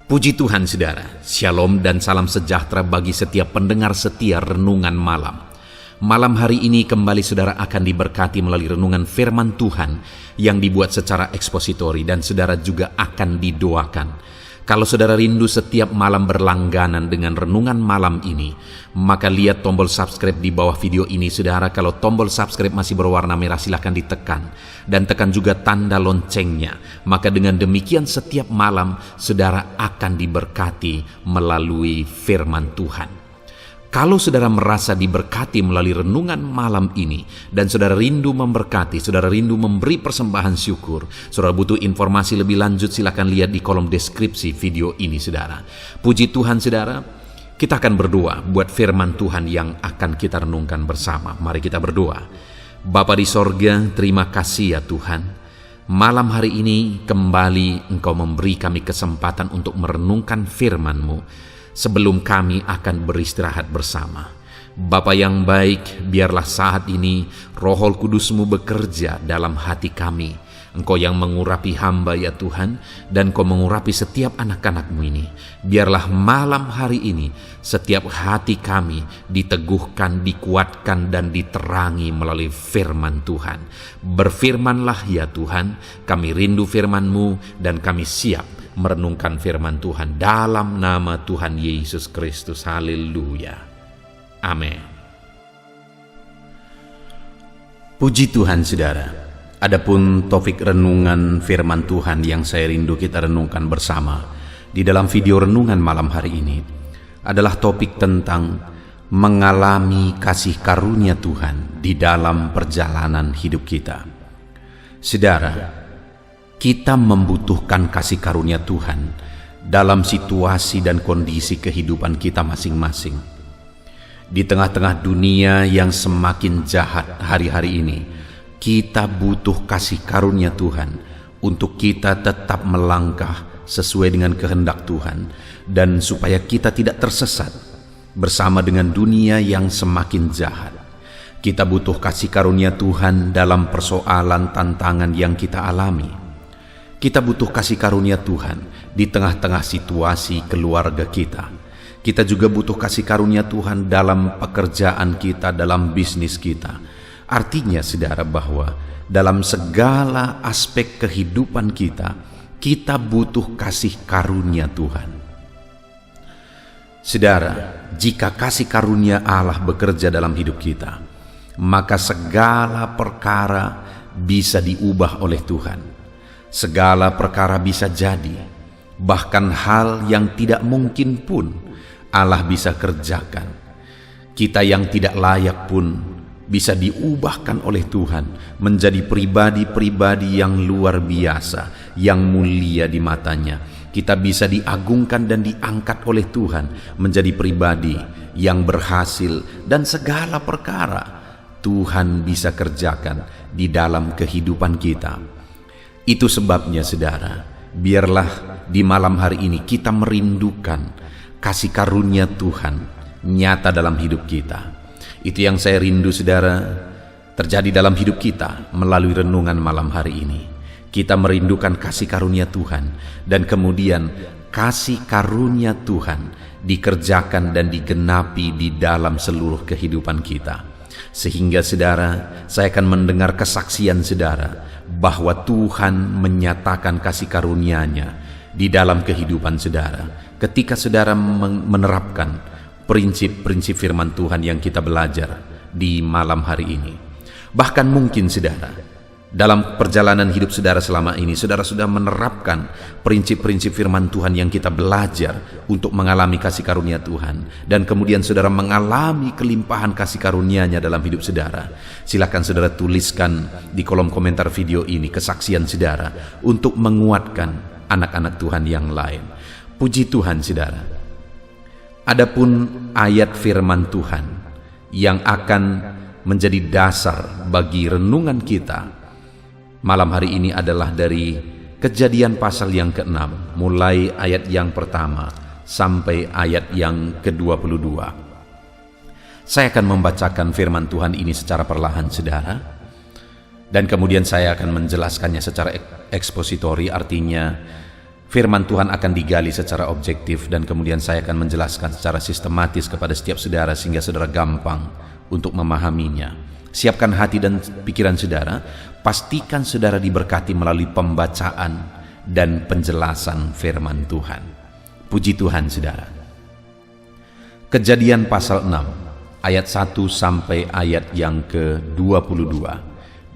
Puji Tuhan saudara, shalom dan salam sejahtera bagi setiap pendengar setia Renungan Malam. Malam hari ini kembali saudara akan diberkati melalui renungan firman Tuhan yang dibuat secara ekspositori dan saudara juga akan didoakan. Kalau saudara rindu setiap malam berlangganan dengan renungan malam ini, maka lihat tombol subscribe di bawah video ini saudara. Kalau tombol subscribe masih berwarna merah silahkan ditekan dan tekan juga tanda loncengnya. Maka dengan demikian setiap malam saudara akan diberkati melalui firman Tuhan. Kalau saudara merasa diberkati melalui renungan malam ini dan saudara rindu memberkati, saudara rindu memberi persembahan syukur, saudara butuh informasi lebih lanjut, silakan lihat di kolom deskripsi video ini saudara. Puji Tuhan saudara, kita akan berdoa buat firman Tuhan yang akan kita renungkan bersama. Mari kita berdoa. Bapa di sorga, terima kasih ya Tuhan. Malam hari ini kembali Engkau memberi kami kesempatan untuk merenungkan firman-Mu. Sebelum kami akan beristirahat bersama. Bapa yang baik, biarlah saat ini Roh Kudus-Mu bekerja dalam hati kami. Engkau yang mengurapi hamba ya Tuhan, dan Engkau mengurapi setiap anak-anak-Mu ini. Biarlah malam hari ini setiap hati kami diteguhkan, dikuatkan, dan diterangi melalui firman Tuhan. Berfirmanlah ya Tuhan, kami rindu firman-Mu dan kami siap merenungkan firman Tuhan dalam nama Tuhan Yesus Kristus. Haleluya. Amin. Puji Tuhan saudara. Adapun topik renungan firman Tuhan yang saya rindu kita renungkan bersama di dalam video renungan malam hari ini adalah topik tentang mengalami kasih karunia Tuhan di dalam perjalanan hidup kita. Saudara, kita membutuhkan kasih karunia Tuhan dalam situasi dan kondisi kehidupan kita masing-masing. Di tengah-tengah dunia yang semakin jahat hari-hari ini, kita butuh kasih karunia Tuhan untuk kita tetap melangkah sesuai dengan kehendak Tuhan dan supaya kita tidak tersesat bersama dengan dunia yang semakin jahat. Kita butuh kasih karunia Tuhan dalam persoalan tantangan yang kita alami. Kita butuh kasih karunia Tuhan di tengah-tengah situasi keluarga kita. Kita juga butuh kasih karunia Tuhan dalam pekerjaan kita, dalam bisnis kita. Artinya saudara bahwa dalam segala aspek kehidupan kita, kita butuh kasih karunia Tuhan. Saudara, jika kasih karunia Allah bekerja dalam hidup kita, maka segala perkara bisa diubah oleh Tuhan. Segala perkara bisa jadi, bahkan hal yang tidak mungkin pun Allah bisa kerjakan. Kita yang tidak layak pun bisa diubahkan oleh Tuhan menjadi pribadi-pribadi yang luar biasa, yang mulia di matanya. Kita bisa diagungkan dan diangkat oleh Tuhan menjadi pribadi yang berhasil, dan segala perkara Tuhan bisa kerjakan di dalam kehidupan kita. Itu sebabnya saudara, biarlah di malam hari ini kita merindukan kasih karunia Tuhan nyata dalam hidup kita. Itu yang saya rindu saudara terjadi dalam hidup kita melalui renungan malam hari ini. Kita merindukan kasih karunia Tuhan dan kemudian kasih karunia Tuhan dikerjakan dan digenapi di dalam seluruh kehidupan kita. Sehingga saudara, saya akan mendengar kesaksian saudara bahwa Tuhan menyatakan kasih karunia-Nya di dalam kehidupan saudara ketika saudara menerapkan prinsip-prinsip firman Tuhan yang kita belajar di malam hari ini. Bahkan mungkin saudara, dalam perjalanan hidup saudara selama ini, saudara sudah menerapkan prinsip-prinsip firman Tuhan yang kita belajar untuk mengalami kasih karunia Tuhan. Dan kemudian saudara mengalami kelimpahan kasih karunia-Nya dalam hidup saudara. Silakan saudara tuliskan di kolom komentar video ini kesaksian saudara untuk menguatkan anak-anak Tuhan yang lain. Puji Tuhan saudara. Adapun ayat firman Tuhan yang akan menjadi dasar bagi renungan kita malam hari ini adalah dari Kejadian pasal yang ke-6, mulai ayat yang pertama sampai ayat yang ke-22. Saya akan membacakan firman Tuhan ini secara perlahan saudara, dan kemudian saya akan menjelaskannya secara ekspositori, artinya Firman Tuhan akan digali secara objektif dan kemudian saya akan menjelaskan secara sistematis kepada setiap saudara sehingga saudara gampang untuk memahaminya. Siapkan hati dan pikiran saudara, pastikan saudara diberkati melalui pembacaan dan penjelasan firman Tuhan. Puji Tuhan saudara. Kejadian pasal 6 ayat 1 sampai ayat yang ke-22.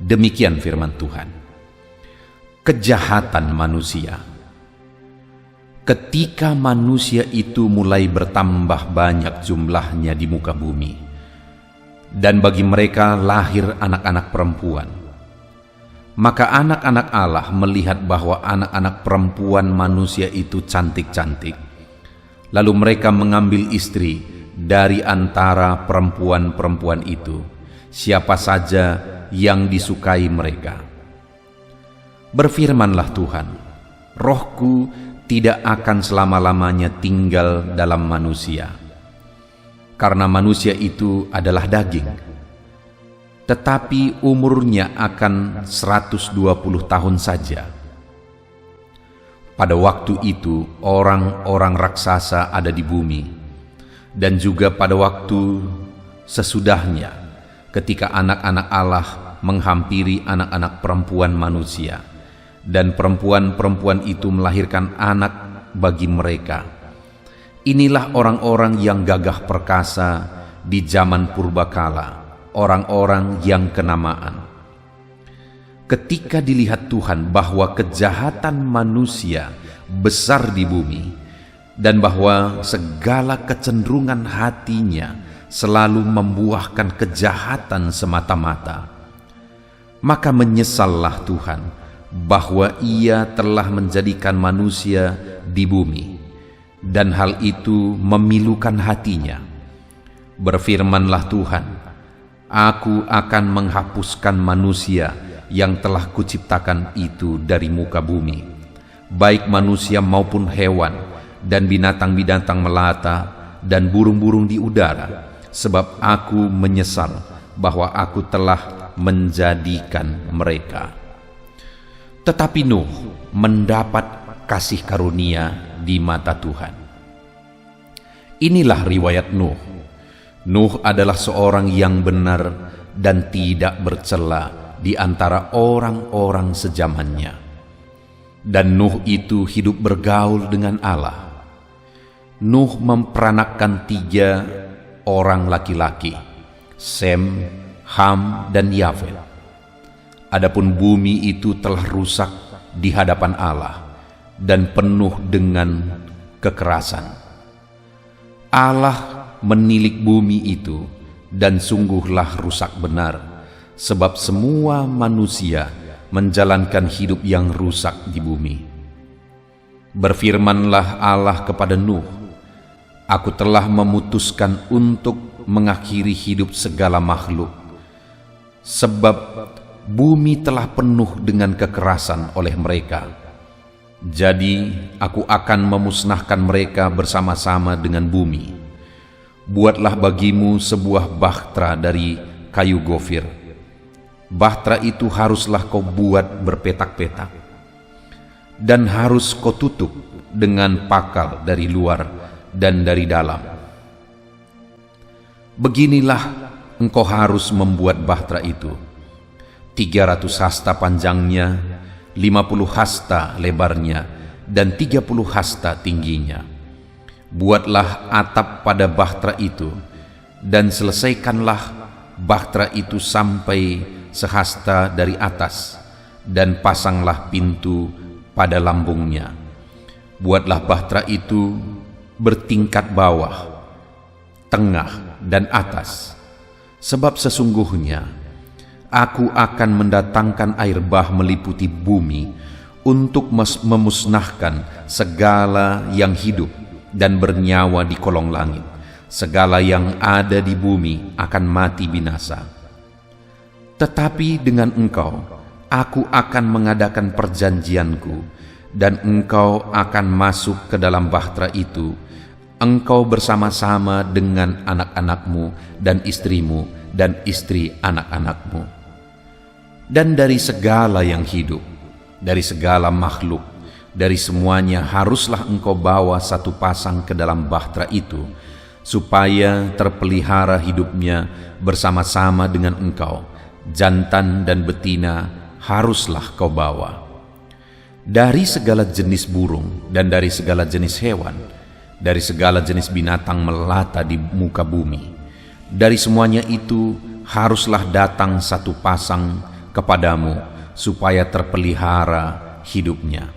Demikian firman Tuhan. Kejahatan manusia. Ketika manusia itu mulai bertambah banyak jumlahnya di muka bumi, dan bagi mereka lahir anak-anak perempuan, maka anak-anak Allah melihat bahwa anak-anak perempuan manusia itu cantik-cantik. Lalu mereka mengambil istri dari antara perempuan-perempuan itu, siapa saja yang disukai mereka. Berfirmanlah Tuhan, Rohku tidak akan selama-lamanya tinggal dalam manusia, karena manusia itu adalah daging, tetapi umurnya akan 120 tahun saja. Pada waktu itu orang-orang raksasa ada di bumi, dan juga pada waktu sesudahnya ketika anak-anak Allah menghampiri anak-anak perempuan manusia, dan perempuan-perempuan itu melahirkan anak bagi mereka. Inilah orang-orang yang gagah perkasa di zaman purbakala, orang-orang yang kenamaan. Ketika dilihat Tuhan bahwa kejahatan manusia besar di bumi, dan bahwa segala kecenderungan hatinya selalu membuahkan kejahatan semata-mata, maka menyesallah Tuhan bahwa Ia telah menjadikan manusia di bumi, dan hal itu memilukan hatinya. Berfirmanlah Tuhan, Aku akan menghapuskan manusia yang telah kuciptakan itu dari muka bumi, baik manusia maupun hewan, dan binatang-binatang melata, dan burung-burung di udara, sebab Aku menyesal bahwa Aku telah menjadikan mereka. Tetapi Nuh mendapat kasih karunia di mata Tuhan. Inilah riwayat Nuh. Nuh adalah seorang yang benar dan tidak bercela di antara orang-orang sezamannya. Dan Nuh itu hidup bergaul dengan Allah. Nuh memperanakkan 3 orang laki-laki, Sem, Ham, dan Yafet. Adapun bumi itu telah rusak di hadapan Allah dan penuh dengan kekerasan. Allah menilik bumi itu, dan sungguhlah rusak benar, sebab semua manusia menjalankan hidup yang rusak di bumi. Berfirmanlah Allah kepada Nuh, Aku telah memutuskan untuk mengakhiri hidup segala makhluk, sebab bumi telah penuh dengan kekerasan oleh mereka. Jadi Aku akan memusnahkan mereka bersama-sama dengan bumi. Buatlah bagimu sebuah bahtera dari kayu gofir. Bahtera itu haruslah kau buat berpetak-petak, dan harus kau tutup dengan pakal dari luar dan dari dalam. Beginilah engkau harus membuat bahtera itu: 300 hasta panjangnya, 50 hasta lebarnya, dan 30 hasta tingginya. Buatlah atap pada bahtera itu, dan selesaikanlah bahtera itu sampai sehasta dari atas, dan pasanglah pintu pada lambungnya. Buatlah bahtera itu bertingkat bawah, tengah, dan atas, sebab sesungguhnya Aku akan mendatangkan air bah meliputi bumi untuk memusnahkan segala yang hidup dan bernyawa di kolong langit. Segala yang ada di bumi akan mati binasa. Tetapi dengan engkau, Aku akan mengadakan perjanjianku, dan engkau akan masuk ke dalam bahtera itu, engkau bersama-sama dengan anak-anakmu dan istrimu dan istri anak-anakmu. Dan dari segala yang hidup, dari segala makhluk, Dari semuanya haruslah engkau bawa satu pasang ke dalam bahtera itu, supaya terpelihara hidupnya bersama-sama dengan engkau. Jantan dan betina haruslah kau bawa. Dari segala jenis burung dan dari segala jenis hewan, dari segala jenis binatang melata di muka bumi, dari semuanya itu haruslah datang satu pasang kepadamu, supaya terpelihara hidupnya.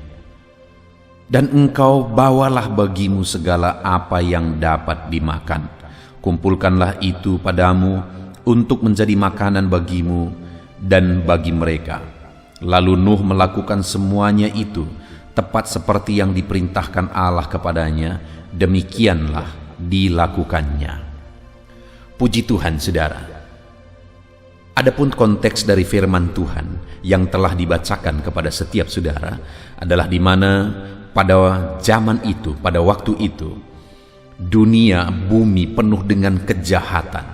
Dan engkau bawalah bagimu segala apa yang dapat dimakan. Kumpulkanlah itu padamu untuk menjadi makanan bagimu dan bagi mereka. Lalu Nuh melakukan semuanya itu tepat seperti yang diperintahkan Allah kepadanya. Demikianlah dilakukannya. Puji Tuhan, saudara. Adapun konteks dari firman Tuhan yang telah dibacakan kepada setiap saudara adalah di mana pada zaman itu, pada waktu itu, dunia bumi penuh dengan kejahatan,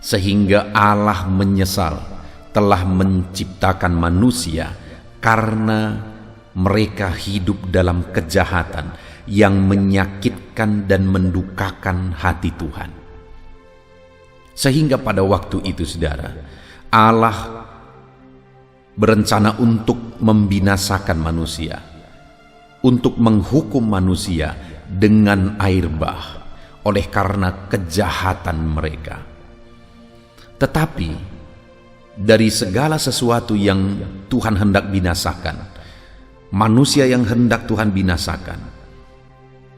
sehingga Allah menyesal telah menciptakan manusia karena mereka hidup dalam kejahatan yang menyakitkan dan mendukakan hati Tuhan. Sehingga pada waktu itu, saudara, Allah berencana untuk membinasakan manusia, untuk menghukum manusia dengan air bah oleh karena kejahatan mereka. Tetapi dari segala sesuatu yang Tuhan hendak binasakan, manusia yang hendak Tuhan binasakan,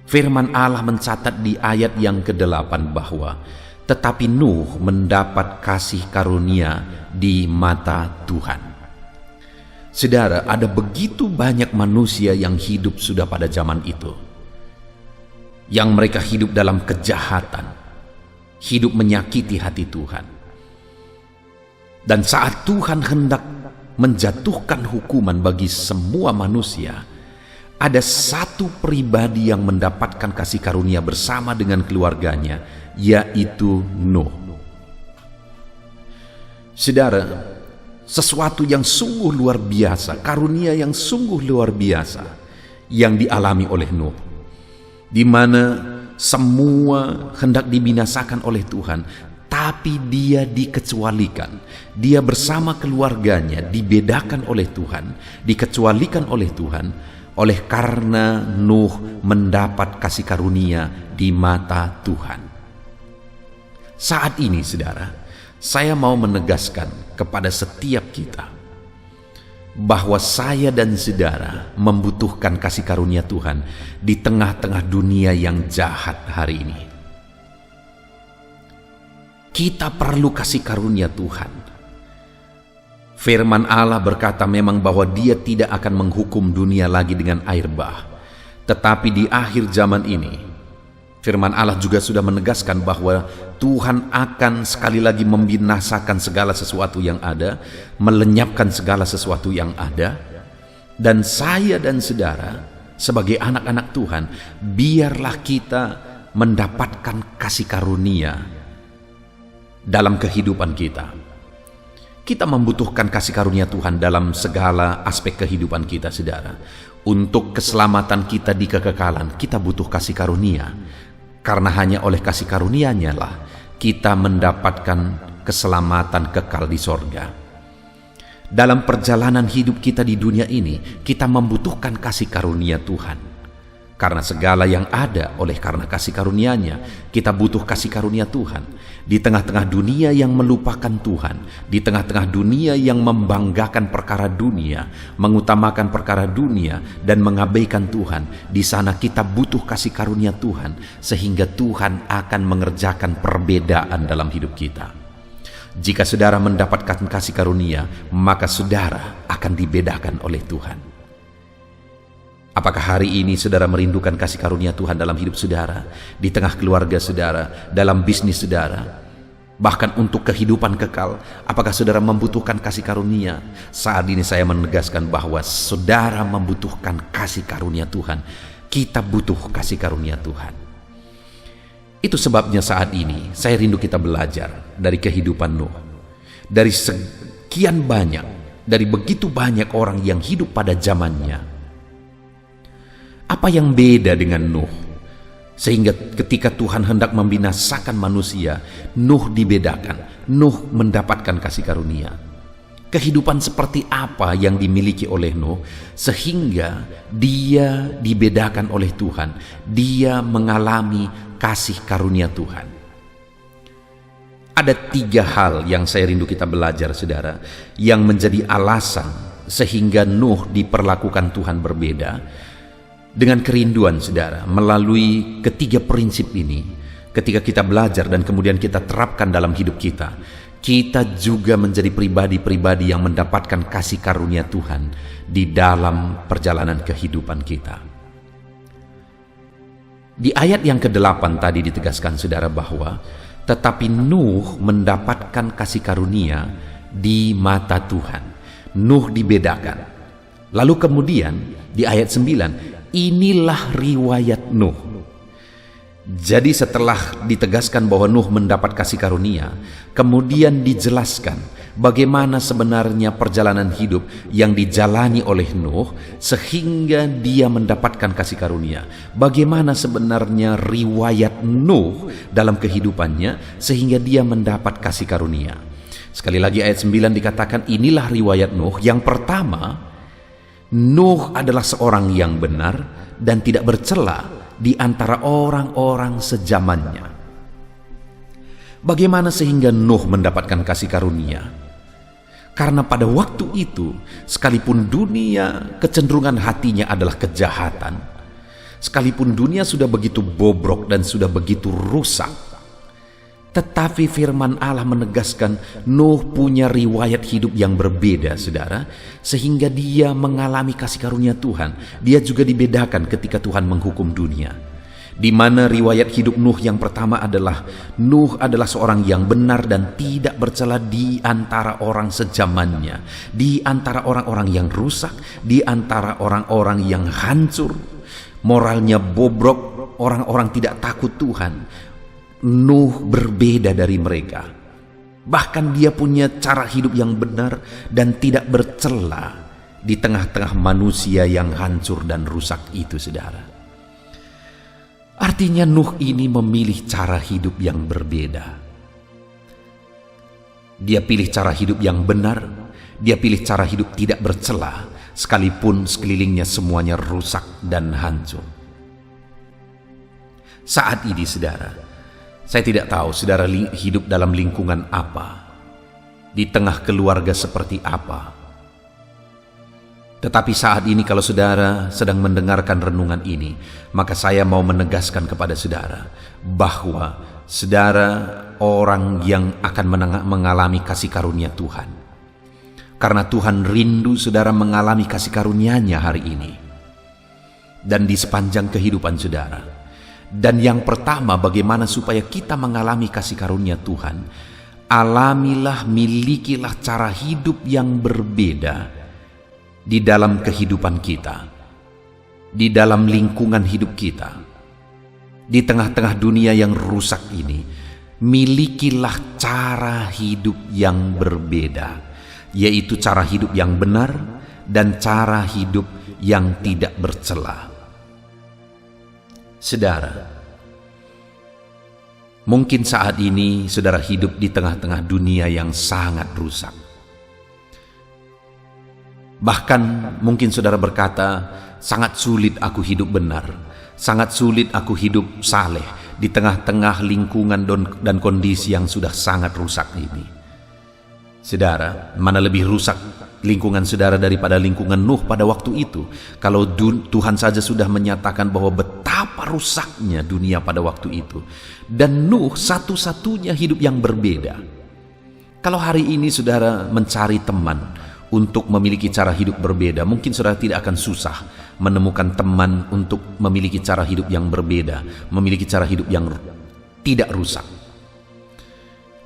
firman Allah mencatat di ayat yang ke-8 bahwa tetapi Nuh mendapat kasih karunia di mata Tuhan. Saudara, ada begitu banyak manusia yang hidup sudah pada zaman itu, yang mereka hidup dalam kejahatan, hidup menyakiti hati Tuhan. Dan saat Tuhan hendak menjatuhkan hukuman bagi semua manusia, ada satu pribadi yang mendapatkan kasih karunia bersama dengan keluarganya, yaitu Nuh. Saudara, sesuatu yang sungguh luar biasa, karunia yang sungguh luar biasa yang dialami oleh Nuh, di mana semua hendak dibinasakan oleh Tuhan, tapi dia dikecualikan. Dia bersama keluarganya dibedakan oleh Tuhan, dikecualikan oleh Tuhan, oleh karena Nuh mendapat kasih karunia di mata Tuhan. Saat ini, saudara, saya mau menegaskan kepada setiap kita bahwa saya dan saudara membutuhkan kasih karunia Tuhan di tengah-tengah dunia yang jahat hari ini. Kita perlu kasih karunia Tuhan. Firman Allah berkata memang bahwa Dia tidak akan menghukum dunia lagi dengan air bah. Tetapi di akhir zaman ini, firman Allah juga sudah menegaskan bahwa Tuhan akan sekali lagi membinasakan segala sesuatu yang ada, melenyapkan segala sesuatu yang ada. Dan saya dan saudara sebagai anak-anak Tuhan, biarlah kita mendapatkan kasih karunia dalam kehidupan kita. Kita membutuhkan kasih karunia Tuhan dalam segala aspek kehidupan kita, saudara. Untuk keselamatan kita di kekekalan, kita butuh kasih karunia. Karena hanya oleh kasih karunia-Nya lah kita mendapatkan keselamatan kekal di sorga. Dalam perjalanan hidup kita di dunia ini, kita membutuhkan kasih karunia Tuhan. Karena segala yang ada oleh karena kasih karunia-Nya, kita butuh kasih karunia Tuhan. Di tengah-tengah dunia yang melupakan Tuhan, di tengah-tengah dunia yang membanggakan perkara dunia, mengutamakan perkara dunia dan mengabaikan Tuhan, di sana kita butuh kasih karunia Tuhan, sehingga Tuhan akan mengerjakan perbedaan dalam hidup kita. Jika saudara mendapatkan kasih karunia, maka saudara akan dibedakan oleh Tuhan. Apakah hari ini saudara merindukan kasih karunia Tuhan dalam hidup saudara, di tengah keluarga saudara, dalam bisnis saudara, bahkan untuk kehidupan kekal? Apakah saudara membutuhkan kasih karunia? Saat ini saya menegaskan bahwa saudara membutuhkan kasih karunia Tuhan. Kita butuh kasih karunia Tuhan. Itu sebabnya saat ini saya rindu kita belajar dari kehidupan Nuh. Dari sekian banyak, dari begitu banyak orang yang hidup pada zamannya, Apa yang beda dengan Nuh? Sehingga ketika Tuhan hendak membinasakan manusia, Nuh dibedakan. Nuh mendapatkan kasih karunia. Kehidupan seperti apa yang dimiliki oleh Nuh sehingga dia dibedakan oleh Tuhan, dia mengalami kasih karunia Tuhan. Ada 3 hal yang saya rindu kita belajar, saudara, yang menjadi alasan sehingga Nuh diperlakukan Tuhan berbeda. Dengan kerinduan, saudara, melalui ketiga prinsip ini, ketika kita belajar dan kemudian kita terapkan dalam hidup kita, kita juga menjadi pribadi-pribadi yang mendapatkan kasih karunia Tuhan di dalam perjalanan kehidupan kita. Di ayat yang ke-8 tadi ditegaskan, saudara, bahwa tetapi Nuh mendapatkan kasih karunia di mata Tuhan. Nuh dibedakan. Lalu kemudian di ayat 9, inilah riwayat Nuh. Jadi setelah ditegaskan bahwa Nuh mendapat kasih karunia, kemudian dijelaskan bagaimana sebenarnya perjalanan hidup yang dijalani oleh Nuh sehingga dia mendapatkan kasih karunia. Bagaimana sebenarnya riwayat Nuh dalam kehidupannya sehingga dia mendapat kasih karunia. Sekali lagi ayat 9 dikatakan inilah riwayat Nuh. Yang pertama, Nuh adalah seorang yang benar dan tidak bercela di antara orang-orang sezamannya. Bagaimana sehingga Nuh mendapatkan kasih karunia? Karena pada waktu itu, sekalipun dunia kecenderungan hatinya adalah kejahatan, sekalipun dunia sudah begitu bobrok dan sudah begitu rusak, tetapi firman Allah menegaskan Nuh punya riwayat hidup yang berbeda, saudara, sehingga dia mengalami kasih karunia Tuhan. Dia juga dibedakan ketika Tuhan menghukum dunia. Di mana riwayat hidup Nuh yang pertama adalah Nuh adalah seorang yang benar dan tidak bercela di antara orang sezamannya, di antara orang-orang yang rusak, di antara orang-orang yang hancur, moralnya bobrok, orang-orang tidak takut Tuhan. Nuh berbeda dari mereka. Bahkan dia punya cara hidup yang benar dan tidak bercela di tengah-tengah manusia yang hancur dan rusak itu, saudara. Artinya Nuh ini memilih cara hidup yang berbeda. Dia pilih cara hidup yang benar, dia pilih cara hidup tidak bercela, sekalipun sekelilingnya semuanya rusak dan hancur. Saat ini, saudara, saya tidak tahu saudara hidup dalam lingkungan apa, di tengah keluarga seperti apa. Tetapi saat ini kalau saudara sedang mendengarkan renungan ini, maka saya mau menegaskan kepada saudara bahwa saudara orang yang akan mengalami kasih karunia Tuhan. Karena Tuhan rindu saudara mengalami kasih karunia-Nya hari ini dan di sepanjang kehidupan saudara. Dan yang pertama, bagaimana supaya kita mengalami kasih karunia Tuhan? Alamilah, milikilah cara hidup yang berbeda di dalam kehidupan kita, di dalam lingkungan hidup kita, di tengah-tengah dunia yang rusak ini. Milikilah cara hidup yang berbeda, yaitu cara hidup yang benar dan cara hidup yang tidak bercela. Saudara, mungkin saat ini saudara hidup di tengah-tengah dunia yang sangat rusak. Bahkan mungkin saudara berkata, sangat sulit aku hidup benar, sangat sulit aku hidup saleh di tengah-tengah lingkungan dan kondisi yang sudah sangat rusak ini. Saudara, mana lebih rusak lingkungan saudara daripada lingkungan Nuh pada waktu itu? Kalau Tuhan saja sudah menyatakan bahwa betapa rusaknya dunia pada waktu itu, dan Nuh satu-satunya hidup yang berbeda. Kalau hari ini saudara mencari teman untuk memiliki cara hidup berbeda, mungkin saudara tidak akan susah menemukan teman untuk memiliki cara hidup yang berbeda, memiliki cara hidup yang tidak rusak.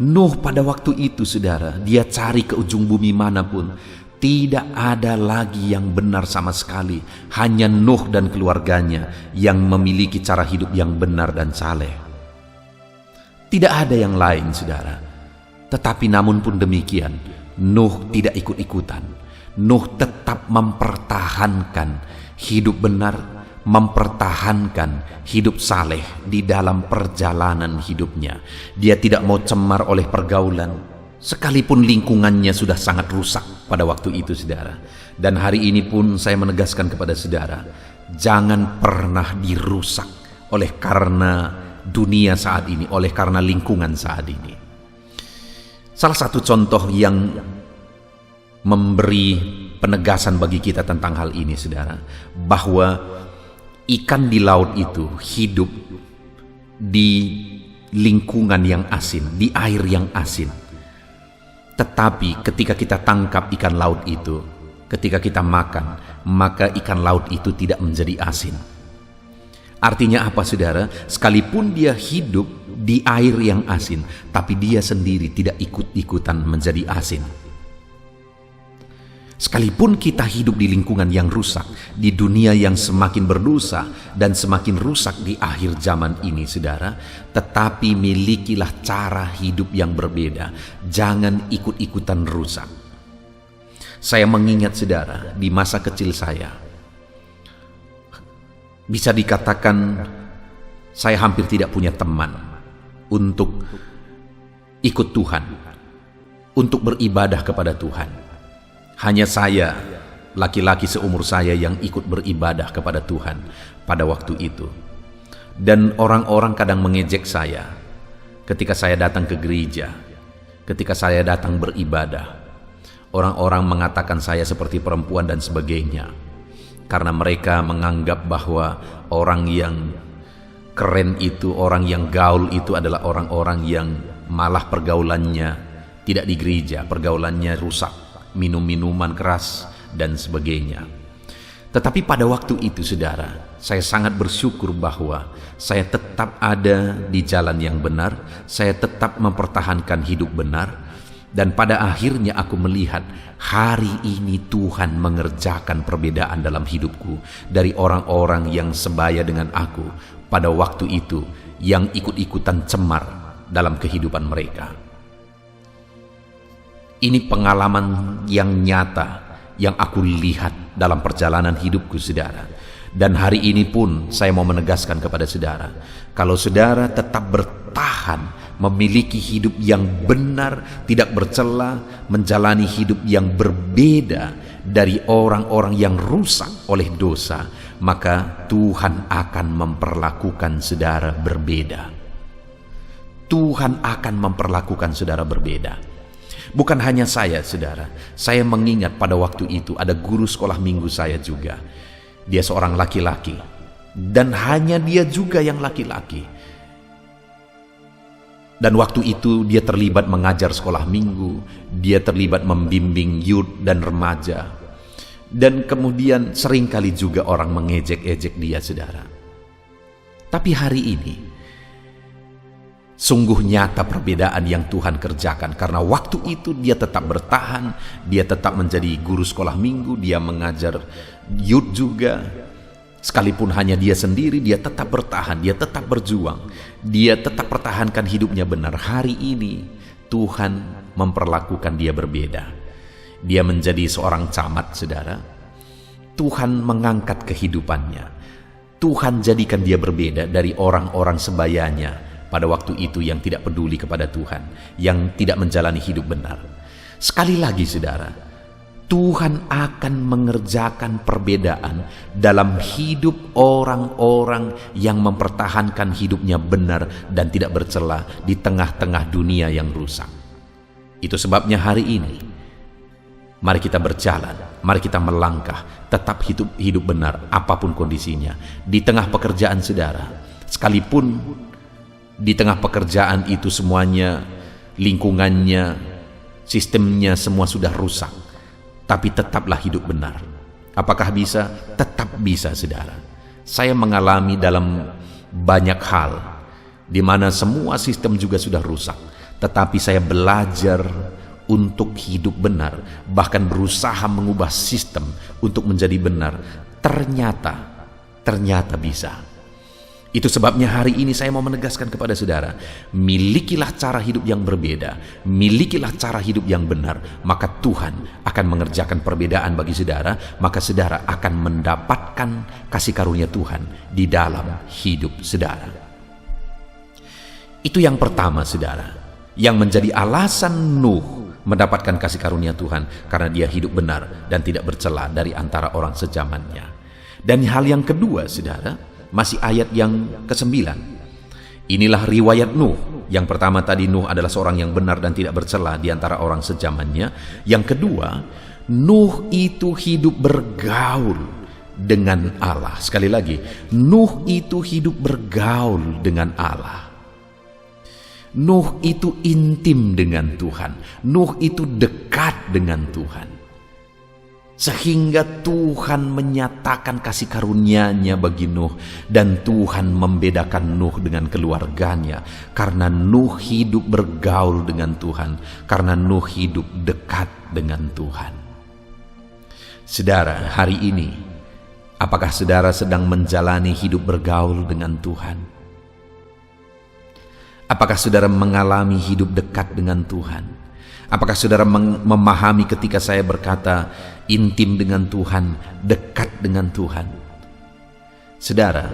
Nuh pada waktu itu, saudara, dia cari ke ujung bumi manapun, tidak ada lagi yang benar sama sekali. Hanya Nuh dan keluarganya yang memiliki cara hidup yang benar dan saleh. Tidak ada yang lain, saudara. Tetapi namun pun demikian, Nuh tidak ikut-ikutan. Nuh tetap mempertahankan hidup benar, mempertahankan hidup saleh di dalam perjalanan hidupnya. Dia tidak mau cemar oleh pergaulan, sekalipun lingkungannya sudah sangat rusak pada waktu itu, saudara. Dan hari ini pun saya menegaskan kepada saudara, jangan pernah dirusak oleh karena dunia saat ini, oleh karena lingkungan saat ini. Salah satu contoh yang memberi penegasan bagi kita tentang hal ini, saudara, bahwa ikan di laut itu hidup di lingkungan yang asin, di air yang asin. Tetapi ketika kita tangkap ikan laut itu, ketika kita makan, maka ikan laut itu tidak menjadi asin. Artinya apa, saudara? Sekalipun dia hidup di air yang asin, tapi dia sendiri tidak ikut-ikutan menjadi asin. Sekalipun kita hidup di lingkungan yang rusak, di dunia yang semakin berdosa dan semakin rusak di akhir zaman ini, saudara, tetapi milikilah cara hidup yang berbeda. Jangan ikut-ikutan rusak. Saya mengingat, saudara, di masa kecil saya, bisa dikatakan saya hampir tidak punya teman untuk ikut Tuhan, untuk beribadah kepada Tuhan. Hanya saya, laki-laki seumur saya, yang ikut beribadah kepada Tuhan pada waktu itu. Dan orang-orang kadang mengejek saya ketika saya datang ke gereja, ketika saya datang beribadah. Orang-orang mengatakan saya seperti perempuan dan sebagainya, karena mereka menganggap bahwa orang yang keren itu, orang yang gaul itu adalah orang-orang yang malah pergaulannya tidak di gereja, pergaulannya rusak, minum minuman keras dan sebagainya. Tetapi pada waktu itu, saudara, saya sangat bersyukur bahwa saya tetap ada di jalan yang benar, saya tetap mempertahankan hidup benar, dan pada akhirnya aku melihat hari ini Tuhan mengerjakan perbedaan dalam hidupku dari orang-orang yang sebaya dengan aku pada waktu itu, yang ikut-ikutan cemar dalam kehidupan mereka. Ini pengalaman yang nyata yang aku lihat dalam perjalanan hidupku, saudara. Dan hari ini pun saya mau menegaskan kepada saudara, kalau saudara tetap bertahan memiliki hidup yang benar, tidak bercela, menjalani hidup yang berbeda dari orang-orang yang rusak oleh dosa, maka Tuhan akan memperlakukan saudara berbeda. Tuhan akan memperlakukan saudara berbeda. Bukan hanya saya, saudara. Saya mengingat pada waktu itu ada guru sekolah minggu saya juga. Dia seorang laki-laki, dan hanya dia juga yang laki-laki. Dan waktu itu dia terlibat mengajar sekolah minggu, dia terlibat membimbing youth dan remaja. Dan kemudian seringkali juga orang mengejek-ejek dia, saudara. Tapi hari ini sungguh nyata perbedaan yang Tuhan kerjakan, karena waktu itu dia tetap bertahan, dia tetap menjadi guru sekolah minggu, dia mengajar youth juga. Sekalipun hanya dia sendiri, dia tetap bertahan, dia tetap berjuang, dia tetap pertahankan hidupnya benar. Hari ini Tuhan memperlakukan dia berbeda. Dia menjadi seorang camat, saudara. Tuhan mengangkat kehidupannya. Tuhan jadikan dia berbeda dari orang-orang sebayanya pada waktu itu yang tidak peduli kepada Tuhan, yang tidak menjalani hidup benar. Sekali lagi, saudara, Tuhan akan mengerjakan perbedaan dalam hidup orang-orang yang mempertahankan hidupnya benar dan tidak bercela di tengah-tengah dunia yang rusak. Itu sebabnya hari ini, mari kita berjalan, mari kita melangkah, tetap hidup benar apapun kondisinya. Di tengah pekerjaan saudara, sekalipun di tengah pekerjaan itu semuanya, lingkungannya, sistemnya semua sudah rusak, tapi tetaplah hidup benar. Apakah bisa? Tetap bisa, saudara. Saya mengalami dalam banyak hal di mana semua sistem juga sudah rusak, tetapi saya belajar untuk hidup benar, bahkan berusaha mengubah sistem untuk menjadi benar. Ternyata bisa. Itu sebabnya hari ini saya mau menegaskan kepada saudara, milikilah cara hidup yang berbeda, milikilah cara hidup yang benar, maka Tuhan akan mengerjakan perbedaan bagi saudara, maka saudara akan mendapatkan kasih karunia Tuhan di dalam hidup saudara. Itu yang pertama saudara, yang menjadi alasan Nuh mendapatkan kasih karunia Tuhan, karena dia hidup benar dan tidak bercela dari antara orang sezamannya. Dan hal yang kedua saudara, masih ayat yang ke-9. Inilah riwayat Nuh. Yang pertama tadi, Nuh adalah seorang yang benar dan tidak bercela di antara orang sezamannya. Yang kedua, Nuh itu hidup bergaul dengan Allah. Sekali lagi, Nuh itu hidup bergaul dengan Allah. Nuh itu intim dengan Tuhan. Nuh itu dekat dengan Tuhan. Sehingga Tuhan menyatakan kasih karunia-Nya bagi Nuh, dan Tuhan membedakan Nuh dengan keluarganya karena Nuh hidup bergaul dengan Tuhan, karena Nuh hidup dekat dengan Tuhan. Saudara, hari ini apakah saudara sedang menjalani hidup bergaul dengan Tuhan? Apakah saudara mengalami hidup dekat dengan Tuhan? Apakah saudara memahami ketika saya berkata intim dengan Tuhan, dekat dengan Tuhan? Saudara,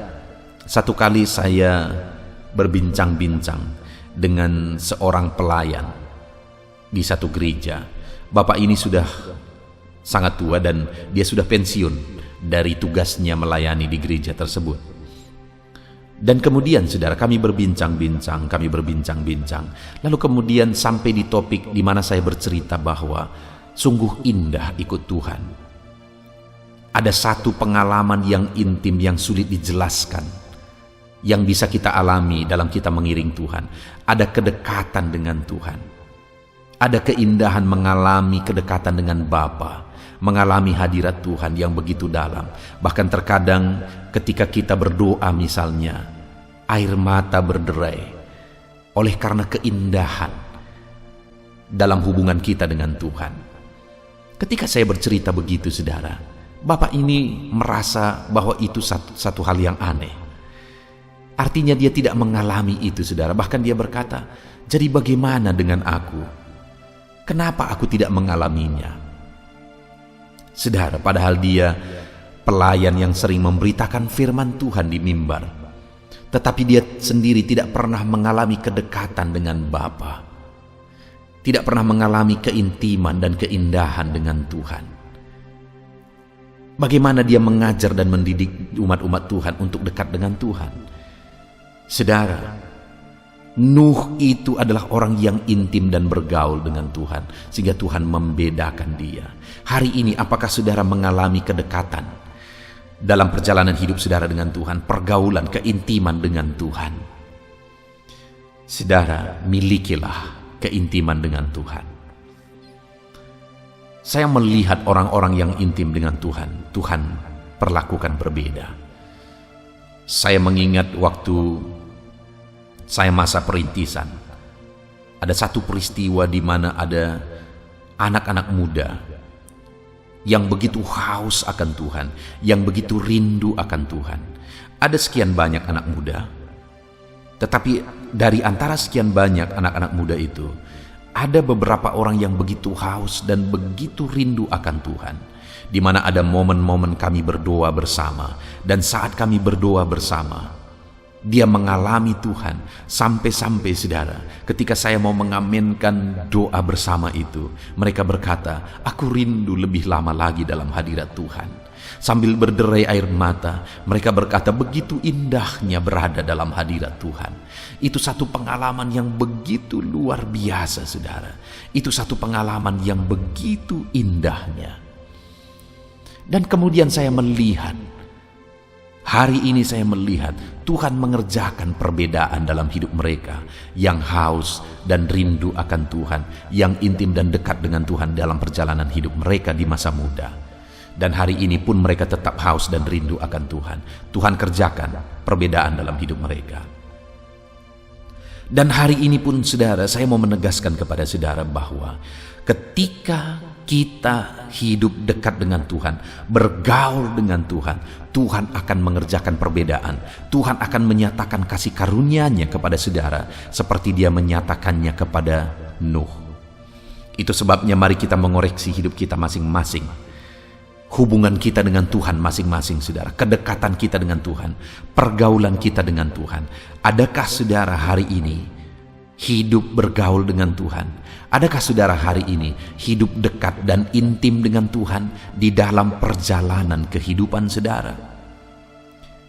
satu kali saya berbincang-bincang dengan seorang pelayan di satu gereja. Bapak ini sudah sangat tua dan dia sudah pensiun dari tugasnya melayani di gereja tersebut. Dan kemudian saudara, kami berbincang-bincang. Lalu kemudian sampai di topik di mana saya bercerita bahwa sungguh indah ikut Tuhan. Ada satu pengalaman yang intim yang sulit dijelaskan, yang bisa kita alami dalam kita mengiring Tuhan. Ada kedekatan dengan Tuhan. Ada keindahan mengalami kedekatan dengan Bapa, mengalami hadirat Tuhan yang begitu dalam. Bahkan terkadang ketika kita berdoa misalnya, air mata berderai oleh karena keindahan dalam hubungan kita dengan Tuhan. Ketika saya bercerita begitu saudara, Bapak ini merasa bahwa itu satu hal yang aneh. Artinya dia tidak mengalami itu saudara. Bahkan dia berkata, jadi bagaimana dengan aku? Kenapa aku tidak mengalaminya? Saudara, padahal dia pelayan yang sering memberitakan firman Tuhan di mimbar, tetapi dia sendiri tidak pernah mengalami kedekatan dengan Bapa, tidak pernah mengalami keintiman dan keindahan dengan Tuhan. Bagaimana dia mengajar dan mendidik umat-umat Tuhan untuk dekat dengan Tuhan? Saudara, Nuh itu adalah orang yang intim dan bergaul dengan Tuhan, sehingga Tuhan membedakan dia. Hari ini apakah saudara mengalami kedekatan dalam perjalanan hidup saudara dengan Tuhan, pergaulan, keintiman dengan Tuhan? Saudara, milikilah keintiman dengan Tuhan. Saya melihat orang-orang yang intim dengan Tuhan, Tuhan perlakukan berbeda. Saya mengingat waktu saya masa perintisan, ada satu peristiwa di mana ada anak-anak muda yang begitu haus akan Tuhan, yang begitu rindu akan Tuhan. Ada sekian banyak anak muda, tetapi dari antara sekian banyak anak-anak muda itu, ada beberapa orang yang begitu haus dan begitu rindu akan Tuhan, di mana ada momen-momen kami berdoa bersama, dan saat kami berdoa bersama, dia mengalami Tuhan. Sampai-sampai saudara, ketika saya mau mengaminkan doa bersama itu, mereka berkata, aku rindu lebih lama lagi dalam hadirat Tuhan. Sambil berderai air mata, mereka berkata, begitu indahnya berada dalam hadirat Tuhan. Itu satu pengalaman yang begitu luar biasa saudara. Itu satu pengalaman yang begitu indahnya. Dan kemudian saya melihat, hari ini saya melihat Tuhan mengerjakan perbedaan dalam hidup mereka yang haus dan rindu akan Tuhan, yang intim dan dekat dengan Tuhan dalam perjalanan hidup mereka di masa muda. Dan hari ini pun mereka tetap haus dan rindu akan Tuhan. Tuhan kerjakan perbedaan dalam hidup mereka. Dan hari ini pun saudara, saya mau menegaskan kepada saudara bahwa ketika kita hidup dekat dengan Tuhan, bergaul dengan Tuhan, Tuhan akan mengerjakan perbedaan. Tuhan akan menyatakan kasih karunia-Nya kepada saudara seperti Dia menyatakannya kepada Nuh. Itu sebabnya mari kita mengoreksi hidup kita masing-masing. Hubungan kita dengan Tuhan masing-masing, saudara. Kedekatan kita dengan Tuhan, pergaulan kita dengan Tuhan. Adakah saudara hari ini hidup bergaul dengan Tuhan? Adakah saudara hari ini hidup dekat dan intim dengan Tuhan di dalam perjalanan kehidupan saudara?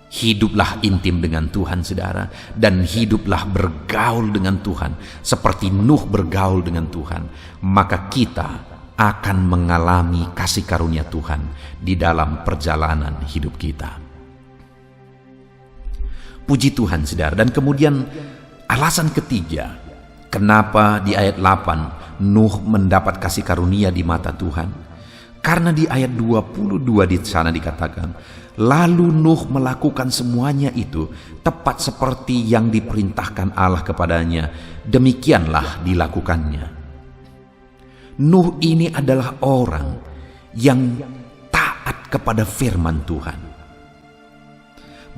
Hiduplah intim dengan Tuhan, saudara, dan hiduplah bergaul dengan Tuhan seperti Nuh bergaul dengan Tuhan. Maka kita akan mengalami kasih karunia Tuhan di dalam perjalanan hidup kita. Puji Tuhan, saudara. Dan kemudian alasan ketiga, kenapa di ayat 8 Nuh mendapat kasih karunia di mata Tuhan? Karena di ayat 22 di sana dikatakan, lalu Nuh melakukan semuanya itu tepat seperti yang diperintahkan Allah kepadanya. Demikianlah dilakukannya. Nuh ini adalah orang yang taat kepada firman Tuhan.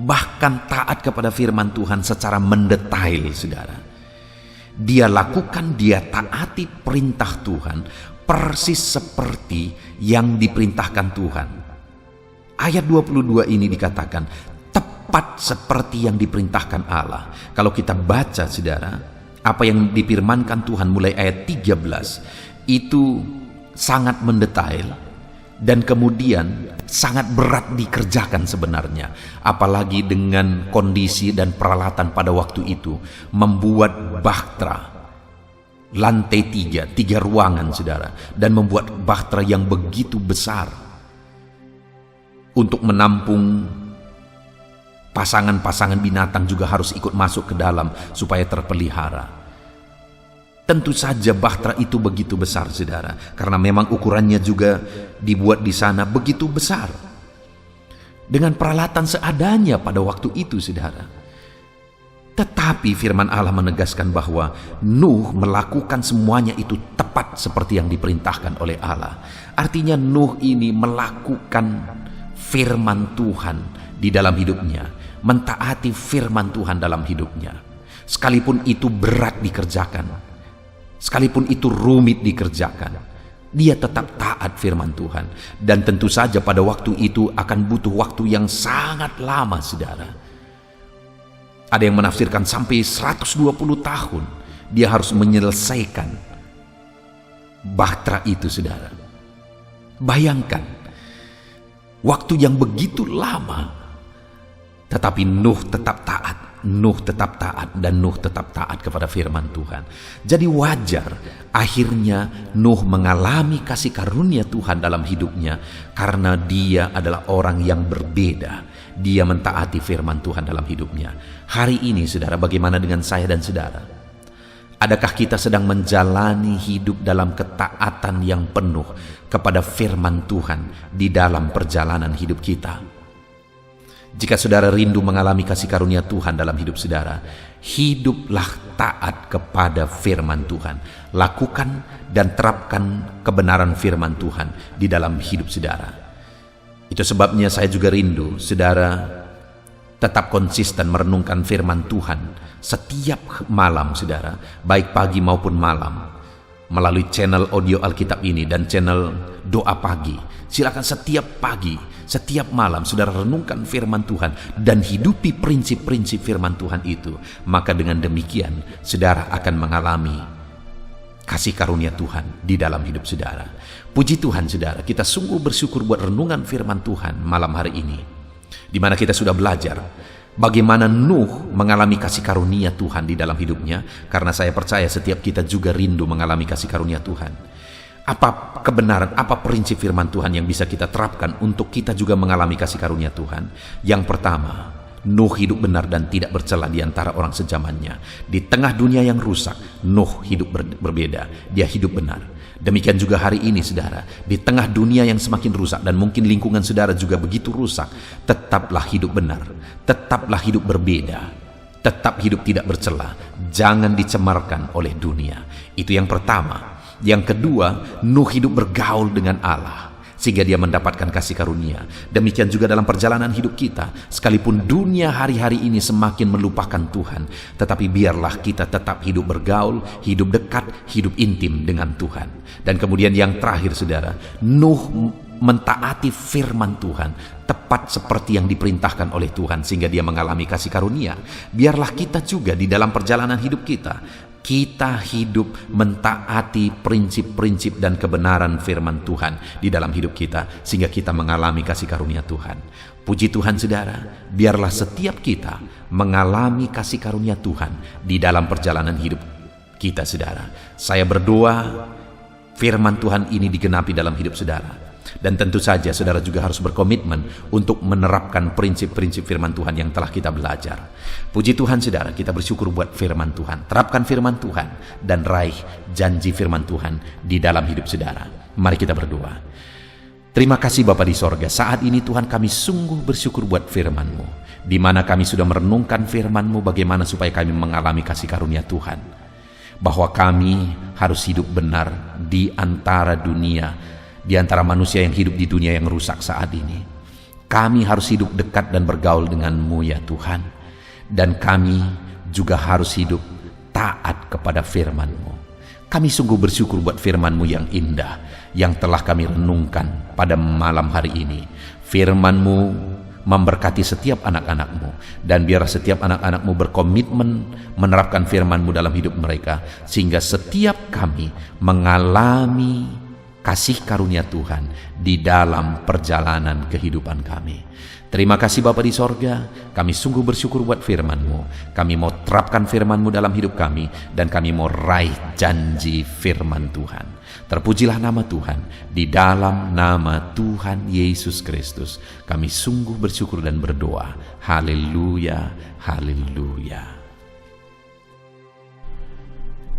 Bahkan taat kepada firman Tuhan secara mendetail, saudara. Dia lakukan, dia taati perintah Tuhan persis seperti yang diperintahkan Tuhan. Ayat 22 ini dikatakan tepat seperti yang diperintahkan Allah. Kalau kita baca, saudara, apa yang difirmankan Tuhan mulai ayat 13 itu sangat mendetail dan kemudian sangat berat dikerjakan sebenarnya. Apalagi dengan kondisi dan peralatan pada waktu itu, membuat bahtera lantai 3 ruangan, saudara, dan membuat bahtera yang begitu besar untuk menampung pasangan-pasangan binatang juga harus ikut masuk ke dalam supaya terpelihara. Tentu saja bahtera itu begitu besar, saudara, karena memang ukurannya juga dibuat di sana begitu besar. Dengan peralatan seadanya pada waktu itu, saudara. Tetapi firman Allah menegaskan bahwa Nuh melakukan semuanya itu tepat seperti yang diperintahkan oleh Allah. Artinya Nuh ini melakukan firman Tuhan di dalam hidupnya, mentaati firman Tuhan dalam hidupnya. Sekalipun itu berat dikerjakan, sekalipun itu rumit dikerjakan, dia tetap taat firman Tuhan. Dan tentu saja pada waktu itu akan butuh waktu yang sangat lama, saudara. Ada yang menafsirkan sampai 120 tahun dia harus menyelesaikan bahtera itu, saudara. Bayangkan waktu yang begitu lama, tetapi Nuh tetap taat. Nuh tetap taat dan Nuh tetap taat kepada firman Tuhan. Jadi wajar akhirnya Nuh mengalami kasih karunia Tuhan dalam hidupnya karena dia adalah orang yang berbeda. Dia mentaati firman Tuhan dalam hidupnya. Hari ini, saudara, bagaimana dengan saya dan saudara? Adakah kita sedang menjalani hidup dalam ketaatan yang penuh kepada firman Tuhan di dalam perjalanan hidup kita? Jika saudara rindu mengalami kasih karunia Tuhan dalam hidup saudara, hiduplah taat kepada firman Tuhan. Lakukan dan terapkan kebenaran firman Tuhan di dalam hidup saudara. Itu sebabnya saya juga rindu saudara tetap konsisten merenungkan firman Tuhan setiap malam, saudara, baik pagi maupun malam, melalui channel audio Alkitab ini dan channel doa pagi. Silakan setiap pagi, setiap malam saudara renungkan firman Tuhan dan hidupi prinsip-prinsip firman Tuhan itu. Maka dengan demikian saudara akan mengalami kasih karunia Tuhan di dalam hidup saudara. Puji Tuhan, saudara, kita sungguh bersyukur buat renungan firman Tuhan malam hari ini, di mana kita sudah belajar bagaimana Nuh mengalami kasih karunia Tuhan di dalam hidupnya. Karena saya percaya setiap kita juga rindu mengalami kasih karunia Tuhan. Apa kebenaran, apa prinsip firman Tuhan yang bisa kita terapkan untuk kita juga mengalami kasih karunia Tuhan? Yang pertama, Nuh hidup benar dan tidak bercela di antara orang sejamannya. Di tengah dunia yang rusak, Nuh hidup berbeda. Dia hidup benar. Demikian juga hari ini, saudara, di tengah dunia yang semakin rusak dan mungkin lingkungan saudara juga begitu rusak, tetaplah hidup benar, tetaplah hidup berbeda, tetap hidup tidak bercela. Jangan dicemarkan oleh dunia. Itu yang pertama. Yang kedua, Nuh hidup bergaul dengan Allah sehingga dia mendapatkan kasih karunia. Demikian juga dalam perjalanan hidup kita, sekalipun dunia hari-hari ini semakin melupakan Tuhan, tetapi biarlah kita tetap hidup bergaul, hidup dekat, hidup intim dengan Tuhan. Dan kemudian yang terakhir saudara, Nuh mentaati firman Tuhan tepat seperti yang diperintahkan oleh Tuhan sehingga dia mengalami kasih karunia. Biarlah kita juga di dalam perjalanan hidup kita hidup mentaati prinsip-prinsip dan kebenaran firman Tuhan di dalam hidup kita sehingga kita mengalami kasih karunia Tuhan. Puji Tuhan saudara, biarlah setiap kita mengalami kasih karunia Tuhan di dalam perjalanan hidup kita saudara. Saya berdoa firman Tuhan ini digenapi dalam hidup saudara. Dan tentu saja saudara juga harus berkomitmen untuk menerapkan prinsip-prinsip firman Tuhan yang telah kita belajar. Puji Tuhan saudara, kita bersyukur buat firman Tuhan. Terapkan firman Tuhan dan raih janji firman Tuhan di dalam hidup saudara. Mari kita berdoa. Terima kasih Bapa di sorga, saat ini Tuhan kami sungguh bersyukur buat firman-Mu, di mana kami sudah merenungkan firman-Mu bagaimana supaya kami mengalami kasih karunia Tuhan. Bahwa kami harus hidup benar di antara dunia, di antara manusia yang hidup di dunia yang rusak saat ini. Kami harus hidup dekat dan bergaul dengan-Mu ya Tuhan. Dan kami juga harus hidup taat kepada firman-Mu. Kami sungguh bersyukur buat firman-Mu yang indah, yang telah kami renungkan pada malam hari ini. Firman-Mu memberkati setiap anak-anak-Mu, dan biar setiap anak-anak-Mu berkomitmen menerapkan firman-Mu dalam hidup mereka, sehingga setiap kami mengalami kasih karunia Tuhan di dalam perjalanan kehidupan kami. Terima kasih Bapa di sorga, kami sungguh bersyukur buat firman-Mu. Kami mau terapkan firman-Mu dalam hidup kami, dan kami mau raih janji firman Tuhan. Terpujilah nama Tuhan, di dalam nama Tuhan Yesus Kristus kami sungguh bersyukur dan berdoa. Haleluya, haleluya.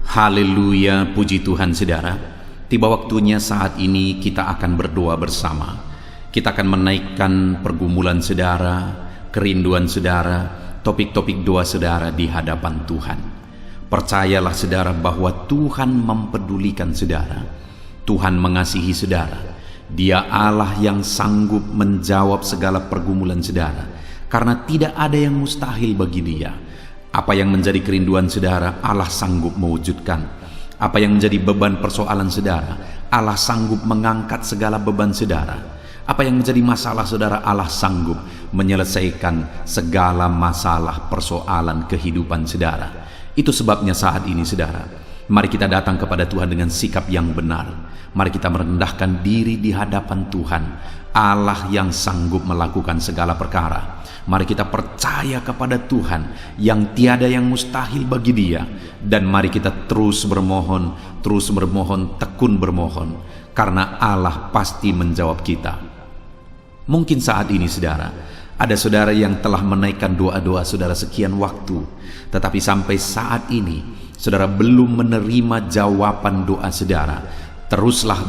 Haleluya, puji Tuhan saudara. Tiba waktunya saat ini kita akan berdoa bersama. Kita akan menaikkan pergumulan saudara, kerinduan saudara, topik-topik doa saudara di hadapan Tuhan. Percayalah saudara bahwa Tuhan mempedulikan saudara. Tuhan mengasihi saudara. Dia Allah yang sanggup menjawab segala pergumulan saudara, karena tidak ada yang mustahil bagi Dia. Apa yang menjadi kerinduan saudara, Allah sanggup mewujudkan. Apa yang menjadi beban persoalan saudara, Allah sanggup mengangkat segala beban saudara. Apa yang menjadi masalah saudara, Allah sanggup menyelesaikan segala masalah persoalan kehidupan saudara. Itu sebabnya saat ini saudara, mari kita datang kepada Tuhan dengan sikap yang benar. Mari kita merendahkan diri di hadapan Tuhan, Allah yang sanggup melakukan segala perkara. Mari kita percaya kepada Tuhan yang tiada yang mustahil bagi Dia. Dan mari kita terus bermohon, tekun bermohon, karena Allah pasti menjawab kita. Mungkin saat ini saudara, ada saudara yang telah menaikkan doa-doa saudara sekian waktu, tetapi sampai saat ini saudara belum menerima jawaban doa saudara. Teruslah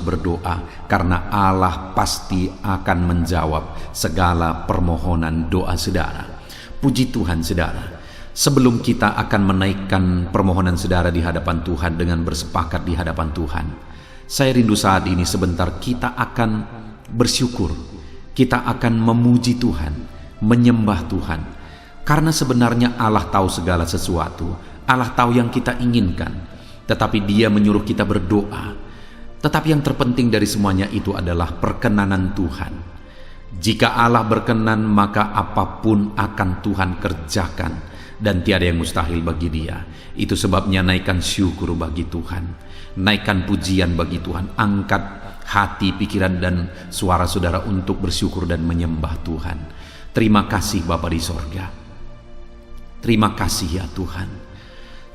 berdoa, karena Allah pasti akan menjawab segala permohonan doa saudara. Puji Tuhan saudara. Sebelum kita akan menaikkan permohonan saudara di hadapan Tuhan dengan bersepakat di hadapan Tuhan, saya rindu saat ini sebentar kita akan bersyukur, kita akan memuji Tuhan, menyembah Tuhan. Karena sebenarnya Allah tahu segala sesuatu, Allah tahu yang kita inginkan. Tetapi Dia menyuruh kita berdoa. Tetapi yang terpenting dari semuanya itu adalah perkenanan Tuhan. Jika Allah berkenan, maka apapun akan Tuhan kerjakan, dan tiada yang mustahil bagi Dia. Itu sebabnya naikkan syukur bagi Tuhan, naikkan pujian bagi Tuhan. Angkat hati, pikiran, dan suara saudara untuk bersyukur dan menyembah Tuhan. Terima kasih Bapa di sorga. Terima kasih ya Tuhan.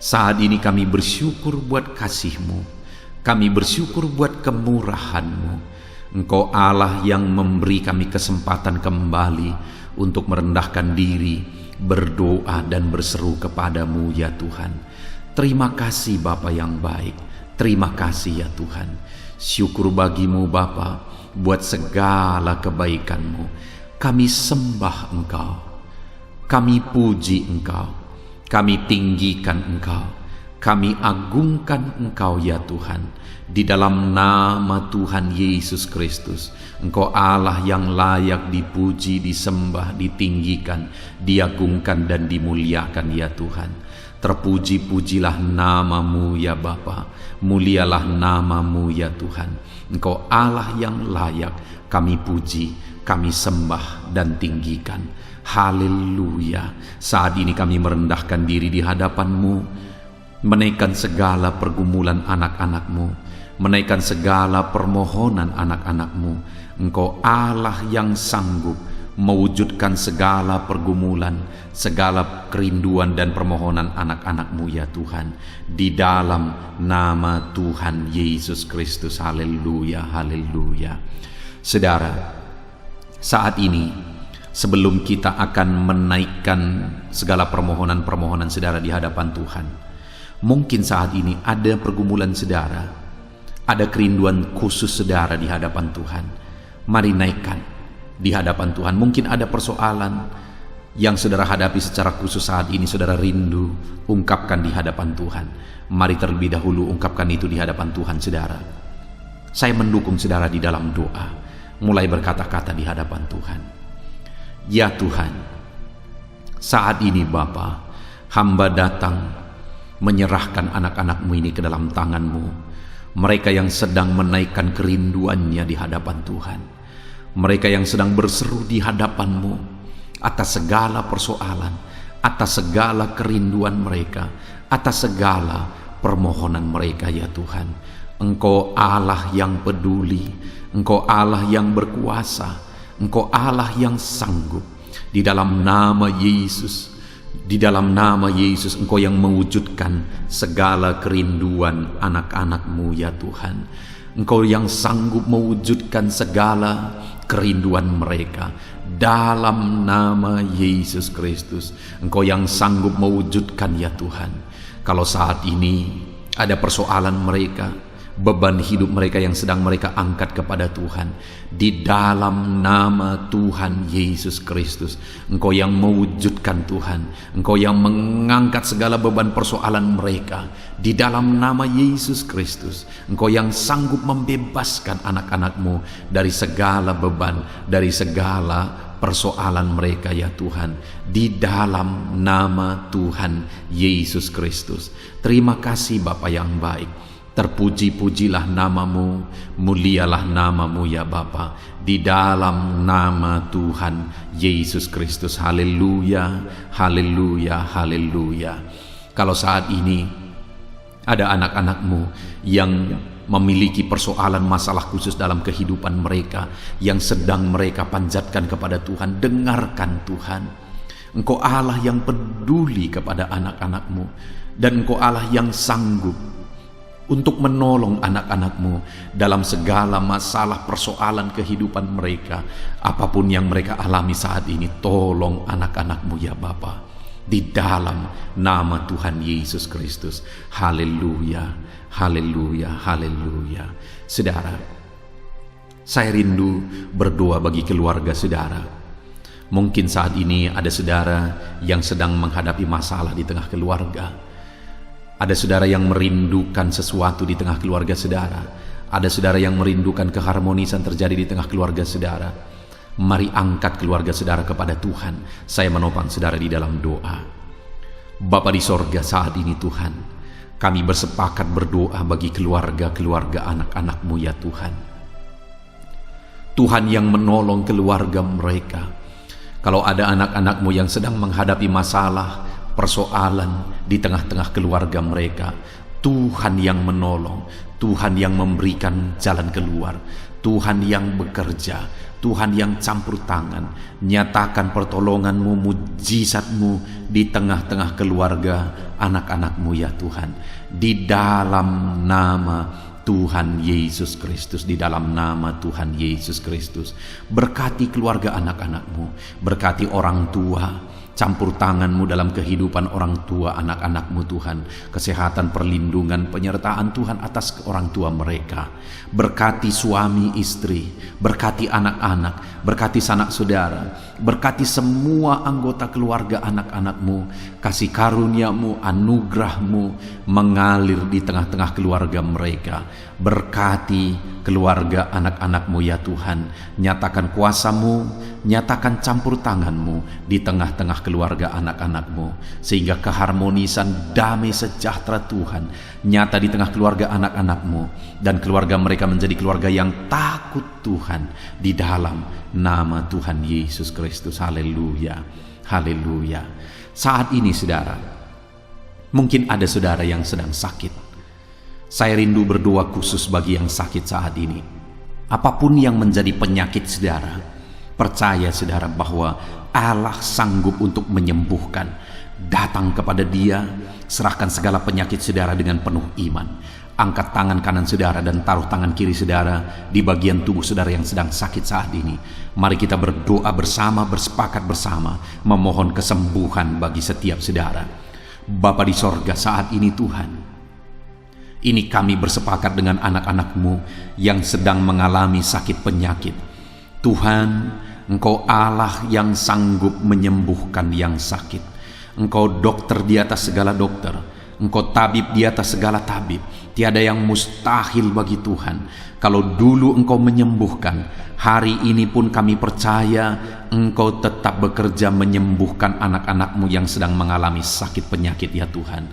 Saat ini kami bersyukur buat kasih-Mu, kami bersyukur buat kemurahan-Mu. Engkau Allah yang memberi kami kesempatan kembali untuk merendahkan diri, berdoa dan berseru kepadamu ya Tuhan. Terima kasih Bapa yang baik, terima kasih ya Tuhan. Syukur bagimu Bapa buat segala kebaikan-Mu. Kami sembah Engkau, kami puji Engkau, kami tinggikan Engkau, Kami agungkan Engkau ya Tuhan, di dalam nama Tuhan Yesus Kristus. Engkau Allah yang layak dipuji, disembah, ditinggikan, diagungkan dan dimuliakan ya Tuhan. Terpuji-pujilah nama-Mu ya Bapa, mulialah nama-Mu ya Tuhan. Engkau Allah yang layak kami puji, kami sembah dan tinggikan. Haleluya. Saat ini kami merendahkan diri di hadapan-Mu, menaikkan segala pergumulan anak-anak-Mu, menaikkan segala permohonan anak-anak-Mu. Engkau Allah yang sanggup mewujudkan segala pergumulan, segala kerinduan dan permohonan anak-anak-Mu ya Tuhan, di dalam nama Tuhan Yesus Kristus. Haleluya, haleluya. Saudara, saat ini sebelum kita akan menaikkan segala permohonan-permohonan saudara di hadapan Tuhan, mungkin saat ini ada pergumulan saudara, ada kerinduan khusus saudara di hadapan Tuhan. Mari naikkan di hadapan Tuhan. Mungkin ada persoalan yang saudara hadapi secara khusus saat ini, saudara rindu, ungkapkan di hadapan Tuhan. Mari terlebih dahulu ungkapkan itu di hadapan Tuhan saudara. Saya mendukung saudara di dalam doa, mulai berkata-kata di hadapan Tuhan. Ya Tuhan, saat ini Bapa, hamba datang menyerahkan anak-anak-Mu ini ke dalam tangan-Mu. Mereka yang sedang menaikkan kerinduannya di hadapan Tuhan, mereka yang sedang berseru di hadapan-Mu atas segala persoalan, atas segala kerinduan mereka, atas segala permohonan mereka ya Tuhan. Engkau Allah yang peduli, Engkau Allah yang berkuasa, Engkau Allah yang sanggup. Di dalam nama Yesus, di dalam nama Yesus, Engkau yang mewujudkan segala kerinduan anak-anak-Mu ya Tuhan. Engkau yang sanggup mewujudkan segala kerinduan mereka dalam nama Yesus Kristus. Engkau yang sanggup mewujudkan ya Tuhan. Kalau saat ini ada persoalan mereka, beban hidup mereka yang sedang mereka angkat kepada Tuhan, di dalam nama Tuhan Yesus Kristus, Engkau yang mewujudkan Tuhan, Engkau yang mengangkat segala beban persoalan mereka, di dalam nama Yesus Kristus. Engkau yang sanggup membebaskan anak-anak-Mu dari segala beban, dari segala persoalan mereka ya Tuhan, di dalam nama Tuhan Yesus Kristus. Terima kasih Bapa yang baik. Terpuji-pujilah nama-Mu, mulialah nama-Mu ya Bapa, di dalam nama Tuhan Yesus Kristus. Haleluya, haleluya, haleluya. Kalau saat ini ada anak-anak-Mu yang memiliki persoalan masalah khusus dalam kehidupan mereka, yang sedang mereka panjatkan kepada Tuhan, dengarkan Tuhan. Engkau Allah yang peduli kepada anak-anak-Mu, dan Engkau Allah yang sanggup untuk menolong anak-anak-Mu dalam segala masalah persoalan kehidupan mereka. Apapun yang mereka alami saat ini, tolong anak-anak-Mu ya Bapa, di dalam nama Tuhan Yesus Kristus. Haleluya, haleluya, haleluya. Saudara, saya rindu berdoa bagi keluarga saudara. Mungkin saat ini ada saudara yang sedang menghadapi masalah di tengah keluarga. Ada saudara yang merindukan sesuatu di tengah keluarga saudara. Ada saudara yang merindukan keharmonisan terjadi di tengah keluarga saudara. Mari angkat keluarga saudara kepada Tuhan. Saya menopang saudara di dalam doa. Bapa di sorga, saat ini Tuhan, kami bersepakat berdoa bagi keluarga-keluarga anak-anak-Mu ya Tuhan. Tuhan yang menolong keluarga mereka. Kalau ada anak-anak-Mu yang sedang menghadapi masalah, persoalan di tengah-tengah keluarga mereka, Tuhan yang menolong, Tuhan yang memberikan jalan keluar, Tuhan yang bekerja, Tuhan yang campur tangan. Nyatakan pertolongan-Mu, mujizat-Mu di tengah-tengah keluarga anak-anak-Mu ya Tuhan, di dalam nama Tuhan Yesus Kristus, di dalam nama Tuhan Yesus Kristus. Berkati keluarga anak-anak-Mu, berkati orang tua, campur tangan-Mu dalam kehidupan orang tua anak-anak-Mu Tuhan. Kesehatan, perlindungan, penyertaan Tuhan atas orang tua mereka. Berkati suami istri, berkati anak-anak, berkati sanak saudara, berkati semua anggota keluarga anak-anak-Mu. kasih karunia-Mu, anugerah-Mu mengalir di tengah-tengah keluarga mereka. Berkati keluarga anak-anak-Mu ya Tuhan. Nyatakan kuasa-Mu, nyatakan campur tangan-Mu di tengah-tengah keluarga anak-anak-Mu, sehingga keharmonisan, damai sejahtera Tuhan nyata di tengah keluarga anak-anak-Mu, dan keluarga mereka menjadi keluarga yang takut Tuhan di dalam nama Tuhan Yesus Kristus. Haleluya, haleluya. Saat ini saudara, mungkin ada saudara yang sedang sakit. Saya rindu berdoa khusus bagi yang sakit saat ini. Apapun yang menjadi penyakit saudara, percaya saudara bahwa Allah sanggup untuk menyembuhkan. Datang kepada Dia, serahkan segala penyakit saudara dengan penuh iman. Angkat tangan kanan saudara dan taruh tangan kiri saudara di bagian tubuh saudara yang sedang sakit saat ini. Mari kita berdoa bersama, bersepakat bersama, memohon kesembuhan bagi setiap saudara. Bapa di sorga, saat ini Tuhan, ini kami bersepakat dengan anak-anak-Mu yang sedang mengalami sakit penyakit. Tuhan, Engkau Allah yang sanggup menyembuhkan yang sakit. Engkau dokter di atas segala dokter. Engkau tabib di atas segala tabib. Tiada yang mustahil bagi Tuhan. Kalau dulu Engkau menyembuhkan, hari ini pun kami percaya Engkau tetap bekerja menyembuhkan anak-anak-Mu yang sedang mengalami sakit penyakit ya Tuhan.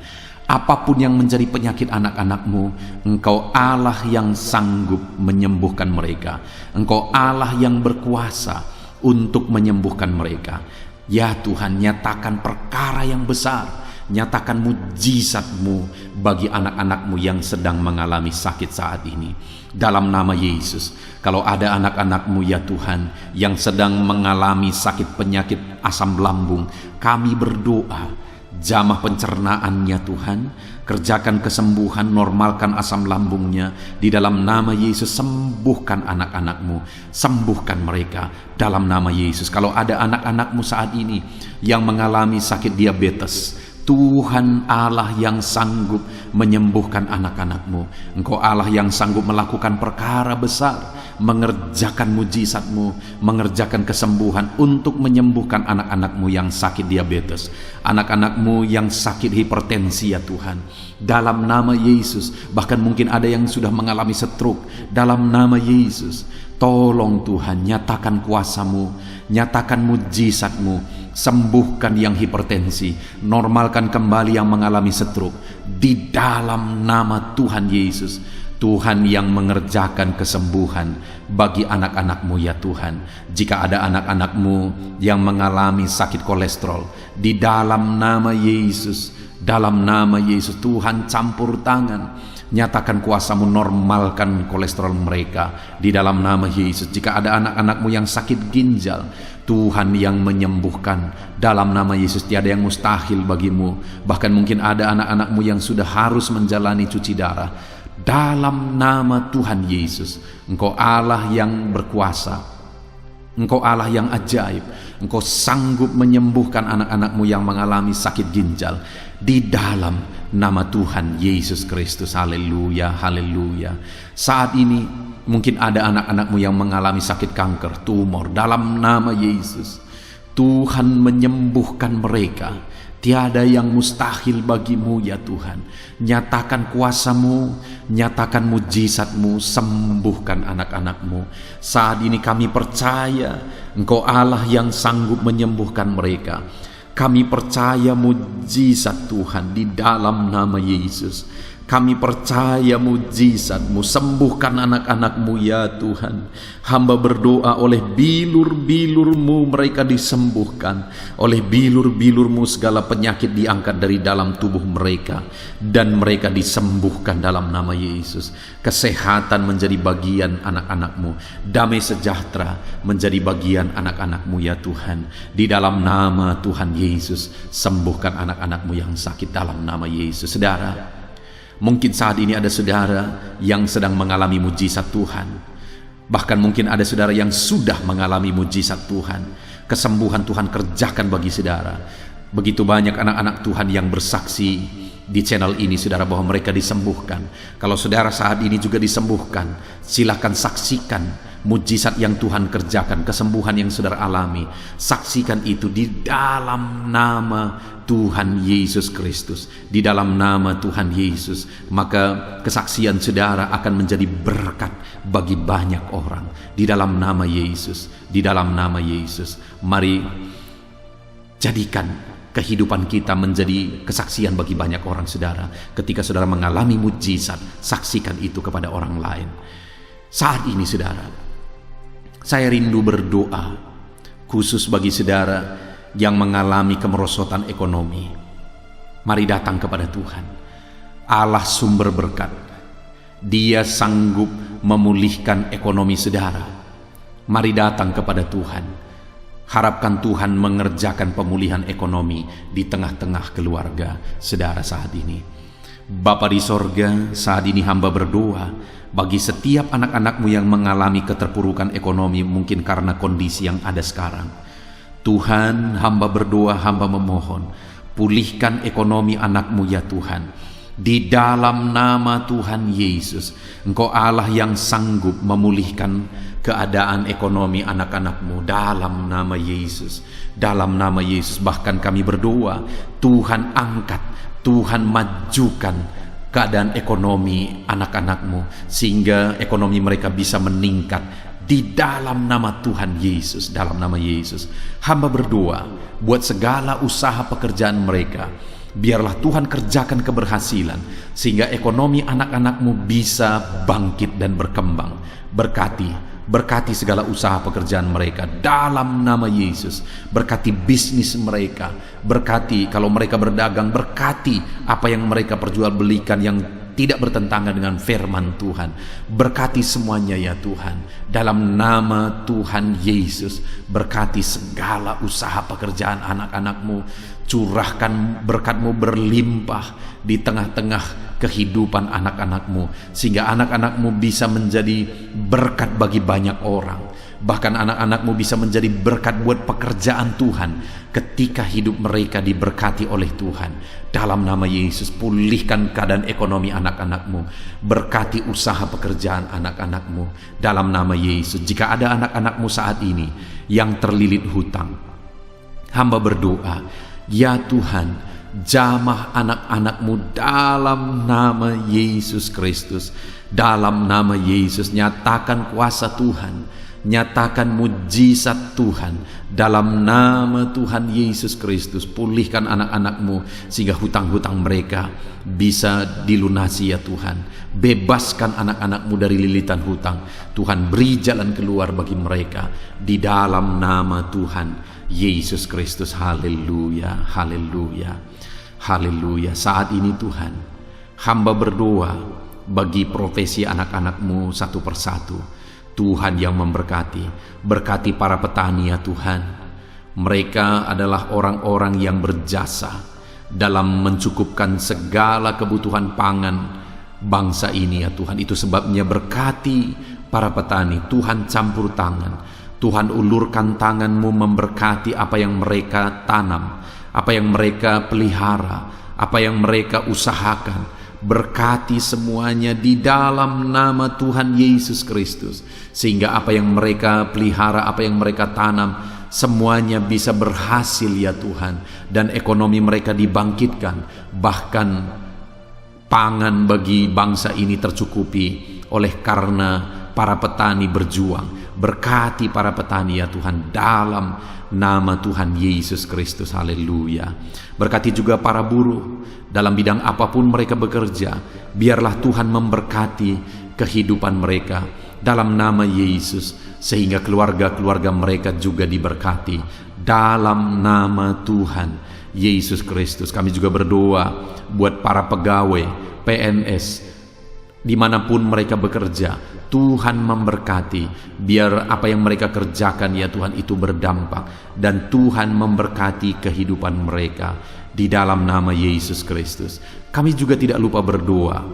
Apapun yang menjadi penyakit anak-anak-Mu, Engkau Allah yang sanggup menyembuhkan mereka. Engkau Allah yang berkuasa untuk menyembuhkan mereka. Ya Tuhan, nyatakan perkara yang besar, nyatakan mujizat-Mu bagi anak-anak-Mu yang sedang mengalami sakit saat ini. Dalam nama Yesus, kalau ada anak-anak-Mu ya Tuhan yang sedang mengalami sakit penyakit asam lambung, kami berdoa, jamah pencernaannya Tuhan, kerjakan kesembuhan, normalkan asam lambungnya. Di dalam nama Yesus, sembuhkan anak-anak-Mu, sembuhkan mereka dalam nama Yesus. Kalau ada anak-anak-Mu saat ini yang mengalami sakit diabetes, Tuhan Allah yang sanggup menyembuhkan anak-anak-Mu. Engkau Allah yang sanggup melakukan perkara besar, mengerjakan mujizat-Mu, mengerjakan kesembuhan untuk menyembuhkan anak-anak-Mu yang sakit diabetes, anak-anak-Mu yang sakit hipertensi ya Tuhan. Dalam nama Yesus, bahkan mungkin ada yang sudah mengalami stroke. Dalam nama Yesus, tolong Tuhan, nyatakan kuasa-Mu, nyatakan mujizat-Mu, sembuhkan yang hipertensi, normalkan kembali yang mengalami stroke. Di dalam nama Tuhan Yesus, Tuhan yang mengerjakan kesembuhan bagi anak-anak-Mu ya Tuhan. Jika ada anak-anak-Mu yang mengalami sakit kolesterol, di dalam nama Yesus, dalam nama Yesus, Tuhan campur tangan, nyatakan kuasa-Mu, normalkan kolesterol mereka di dalam nama Yesus. Jika ada anak-anak-Mu yang sakit ginjal, Tuhan yang menyembuhkan dalam nama Yesus. Tiada yang mustahil bagi-Mu. Bahkan mungkin ada anak-anak-Mu yang sudah harus menjalani cuci darah. Dalam nama Tuhan Yesus, Engkau Allah yang berkuasa, Engkau Allah yang ajaib. Engkau sanggup menyembuhkan anak-anak-Mu yang mengalami sakit ginjal di dalam nama Tuhan Yesus Kristus. Haleluya, haleluya. Saat ini mungkin ada anak-anak-Mu yang mengalami sakit kanker, tumor. Dalam nama Yesus, Tuhan menyembuhkan mereka. Tiada yang mustahil bagi-Mu ya Tuhan. Nyatakan kuasa-Mu, nyatakan mujizat-Mu, sembuhkan anak-anak-Mu. Saat ini kami percaya Engkau Allah yang sanggup menyembuhkan mereka. Kami percaya mujizat Tuhan di dalam nama Yesus. Kami percaya mujizat-Mu, sembuhkan anak-anak-Mu ya Tuhan. Hamba berdoa oleh bilur-bilur-Mu mereka disembuhkan. Oleh bilur-bilur-Mu segala penyakit diangkat dari dalam tubuh mereka, dan mereka disembuhkan dalam nama Yesus. Kesehatan menjadi bagian anak-anak-Mu, damai sejahtera menjadi bagian anak-anak-Mu ya Tuhan. Di dalam nama Tuhan Yesus, sembuhkan anak-anak-Mu yang sakit dalam nama Yesus. Saudara, mungkin saat ini ada saudara yang sedang mengalami mujizat Tuhan. Bahkan mungkin ada saudara yang sudah mengalami mujizat Tuhan. Kesembuhan Tuhan kerjakan bagi saudara. Begitu banyak anak-anak Tuhan yang bersaksi di channel ini saudara bahwa mereka disembuhkan. Kalau saudara saat ini juga disembuhkan, silakan saksikan mujizat yang Tuhan kerjakan, kesembuhan yang saudara alami, saksikan itu di dalam nama Tuhan Yesus Kristus. Di dalam nama Tuhan Yesus, maka kesaksian saudara akan menjadi berkat bagi banyak orang. Di dalam nama Yesus, di dalam nama Yesus. Mari jadikan kehidupan kita menjadi kesaksian bagi banyak orang, saudara. Ketika saudara mengalami mujizat, saksikan itu kepada orang lain. Saat ini, saudara, saya rindu berdoa khusus bagi saudara yang mengalami kemerosotan ekonomi. Mari datang kepada Tuhan, Allah sumber berkat. Dia sanggup memulihkan ekonomi saudara. Mari datang kepada Tuhan. Harapkan Tuhan mengerjakan pemulihan ekonomi di tengah-tengah keluarga saudara saat ini. Bapa di sorga, saat ini hamba berdoa bagi setiap anak-anakmu yang mengalami keterpurukan ekonomi, mungkin karena kondisi yang ada sekarang. Tuhan, hamba berdoa, hamba memohon, pulihkan ekonomi anakmu ya Tuhan. Di dalam nama Tuhan Yesus, Engkau Allah yang sanggup memulihkan keadaan ekonomi anak-anakmu dalam nama Yesus. Dalam nama Yesus, bahkan kami berdoa, Tuhan angkat, Tuhan majukan keadaan ekonomi anak-anakmu, sehingga ekonomi mereka bisa meningkat di dalam nama Tuhan Yesus. Dalam nama Yesus, hamba berdoa buat segala usaha pekerjaan mereka. Biarlah Tuhan kerjakan keberhasilan, sehingga ekonomi anak-anakmu bisa bangkit dan berkembang. Berkati segala usaha pekerjaan mereka dalam nama Yesus. Berkati bisnis mereka, berkati kalau mereka berdagang, berkati apa yang mereka perjualbelikan yang tidak bertentangan dengan firman Tuhan. Berkati semuanya ya Tuhan, dalam nama Tuhan Yesus. Berkati segala usaha pekerjaan anak-anakmu. Curahkan berkat-Mu berlimpah di tengah-tengah kehidupan anak-anakmu, sehingga anak-anakmu bisa menjadi berkat bagi banyak orang. Bahkan anak-anakmu bisa menjadi berkat buat pekerjaan Tuhan ketika hidup mereka diberkati oleh Tuhan. Dalam nama Yesus, pulihkan keadaan ekonomi anak-anakmu. Berkati usaha pekerjaan anak-anakmu. Dalam nama Yesus, jika ada anak-anakmu saat ini yang terlilit hutang, hamba berdoa, ya Tuhan, jamah anak-anakmu dalam nama Yesus Kristus. Dalam nama Yesus, nyatakan kuasa Tuhan, nyatakan mujizat Tuhan. Dalam nama Tuhan Yesus Kristus, pulihkan anak-anakmu sehingga hutang-hutang mereka bisa dilunasi ya Tuhan. Bebaskan anak-anakmu dari lilitan hutang. Tuhan, beri jalan keluar bagi mereka di dalam nama Tuhan Yesus Kristus. Haleluya, haleluya, haleluya. Saat ini Tuhan, hamba berdoa bagi profesi anak-anakmu satu persatu. Tuhan yang memberkati. Berkati para petani ya Tuhan. Mereka adalah orang-orang yang berjasa dalam mencukupkan segala kebutuhan pangan bangsa ini ya Tuhan. Itu sebabnya berkati para petani. Tuhan campur tangan, Tuhan ulurkan tangan-Mu memberkati apa yang mereka tanam, apa yang mereka pelihara, apa yang mereka usahakan. Berkati semuanya di dalam nama Tuhan Yesus Kristus, sehingga apa yang mereka pelihara, apa yang mereka tanam, semuanya bisa berhasil ya Tuhan, dan ekonomi mereka dibangkitkan. Bahkan pangan bagi bangsa ini tercukupi oleh karena para petani berjuang. Berkati para petani ya Tuhan dalam nama Tuhan Yesus Kristus. Haleluya. Berkati juga para buruh dalam bidang apapun mereka bekerja. Biarlah Tuhan memberkati kehidupan mereka dalam nama Yesus, sehingga keluarga-keluarga mereka juga diberkati dalam nama Tuhan Yesus Kristus. Kami juga berdoa buat para pegawai PNS dimanapun mereka bekerja. Tuhan memberkati, biar apa yang mereka kerjakan ya Tuhan itu berdampak, dan Tuhan memberkati kehidupan mereka di dalam nama Yesus Kristus. Kami juga tidak lupa berdoa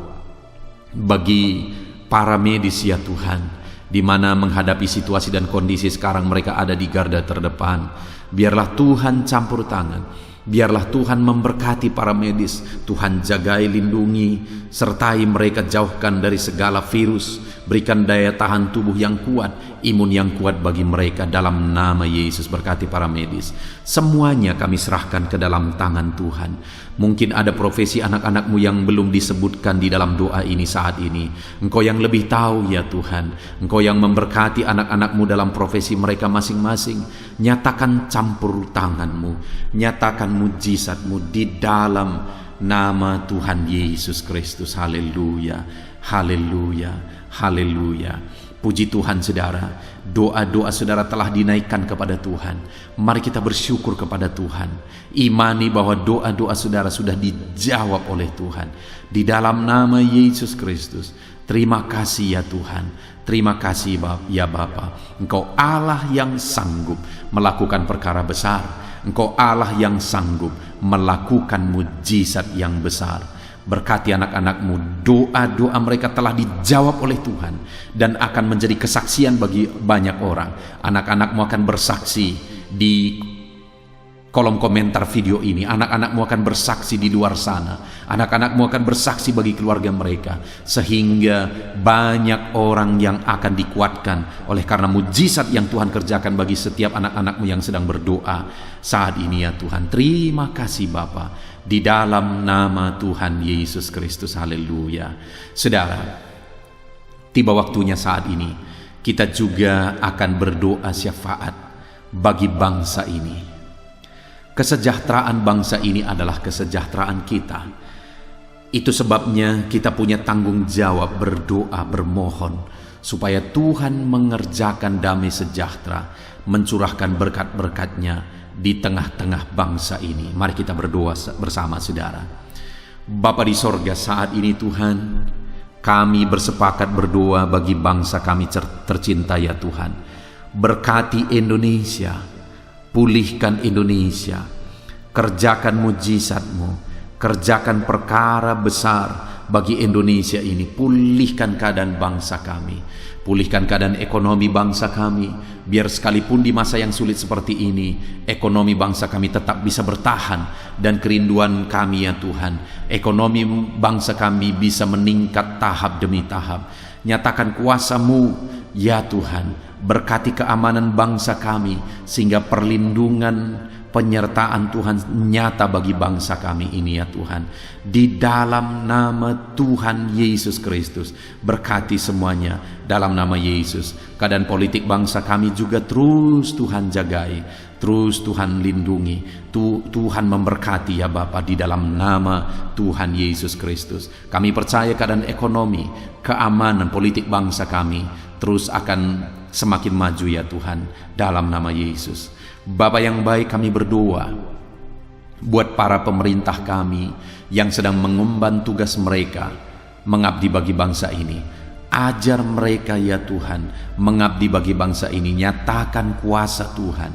bagi para medis ya Tuhan, di mana menghadapi situasi dan kondisi sekarang mereka ada di garda terdepan. Biarlah Tuhan campur tangan. Biarlah Tuhan memberkati para medis. Tuhan jagai, lindungi, sertai mereka, jauhkan dari segala virus Berikan daya tahan tubuh yang kuat, imun yang kuat bagi mereka dalam nama Yesus. Berkati para medis. Semuanya kami serahkan ke dalam tangan Tuhan. Mungkin ada profesi anak-anakmu yang belum disebutkan di dalam doa ini saat ini. Engkau yang lebih tahu ya Tuhan. Engkau yang memberkati anak-anakmu dalam profesi mereka masing-masing. Nyatakan campur tanganmu, nyatakan mujizatmu di dalam nama Tuhan Yesus Kristus. Haleluya, haleluya, haleluya. Puji Tuhan saudara, doa-doa saudara telah dinaikkan kepada Tuhan. Mari kita bersyukur kepada Tuhan. Imani bahwa doa-doa saudara sudah dijawab oleh Tuhan. Di dalam nama Yesus Kristus. Terima kasih ya Tuhan. Terima kasih ya Bapa. Engkau Allah yang sanggup melakukan perkara besar. Engkau Allah yang sanggup melakukan mujizat yang besar. Berkati anak-anakmu, doa-doa mereka telah dijawab oleh Tuhan dan akan menjadi kesaksian bagi banyak orang. Anak-anakmu akan bersaksi di kolom komentar video ini. Anak-anakmu akan bersaksi di luar sana. Anak-anakmu akan bersaksi bagi keluarga mereka, sehingga banyak orang yang akan dikuatkan oleh karena mujizat yang Tuhan kerjakan bagi setiap anak-anakmu yang sedang berdoa saat ini ya Tuhan. Terima kasih Bapa. Di dalam nama Tuhan Yesus Kristus. Haleluya. Saudara, tiba waktunya saat ini kita juga akan berdoa syafaat bagi bangsa ini. Kesejahteraan bangsa ini adalah kesejahteraan kita. Itu sebabnya kita punya tanggung jawab berdoa, bermohon supaya Tuhan mengerjakan damai sejahtera, mencurahkan berkat-berkat-Nya di tengah-tengah bangsa ini. Mari kita berdoa bersama saudara. Bapa di sorga, saat ini Tuhan, kami bersepakat berdoa bagi bangsa kami tercinta ya Tuhan. Berkati Indonesia, pulihkan Indonesia, kerjakan mujizat-Mu, kerjakan perkara besar bagi Indonesia ini. Pulihkan keadaan bangsa kami, pulihkan keadaan ekonomi bangsa kami, biar sekalipun di masa yang sulit seperti ini, ekonomi bangsa kami tetap bisa bertahan. Dan kerinduan kami ya Tuhan, ekonomi bangsa kami bisa meningkat tahap demi tahap. Nyatakan kuasa-Mu ya Tuhan, berkati keamanan bangsa kami, sehingga perlindungan, penyertaan Tuhan nyata bagi bangsa kami ini ya Tuhan. Di dalam nama Tuhan Yesus Kristus, berkati semuanya dalam nama Yesus. Keadaan politik bangsa kami juga terus Tuhan jagai, terus Tuhan lindungi, Tuhan memberkati ya Bapa, di dalam nama Tuhan Yesus Kristus. Kami percaya keadaan ekonomi, keamanan politik bangsa kami terus akan semakin maju ya Tuhan, dalam nama Yesus. Bapa yang baik, kami berdoa buat para pemerintah kami yang sedang mengemban tugas mereka mengabdi bagi bangsa ini. Ajar mereka ya Tuhan mengabdi bagi bangsa ini. Nyatakan kuasa Tuhan,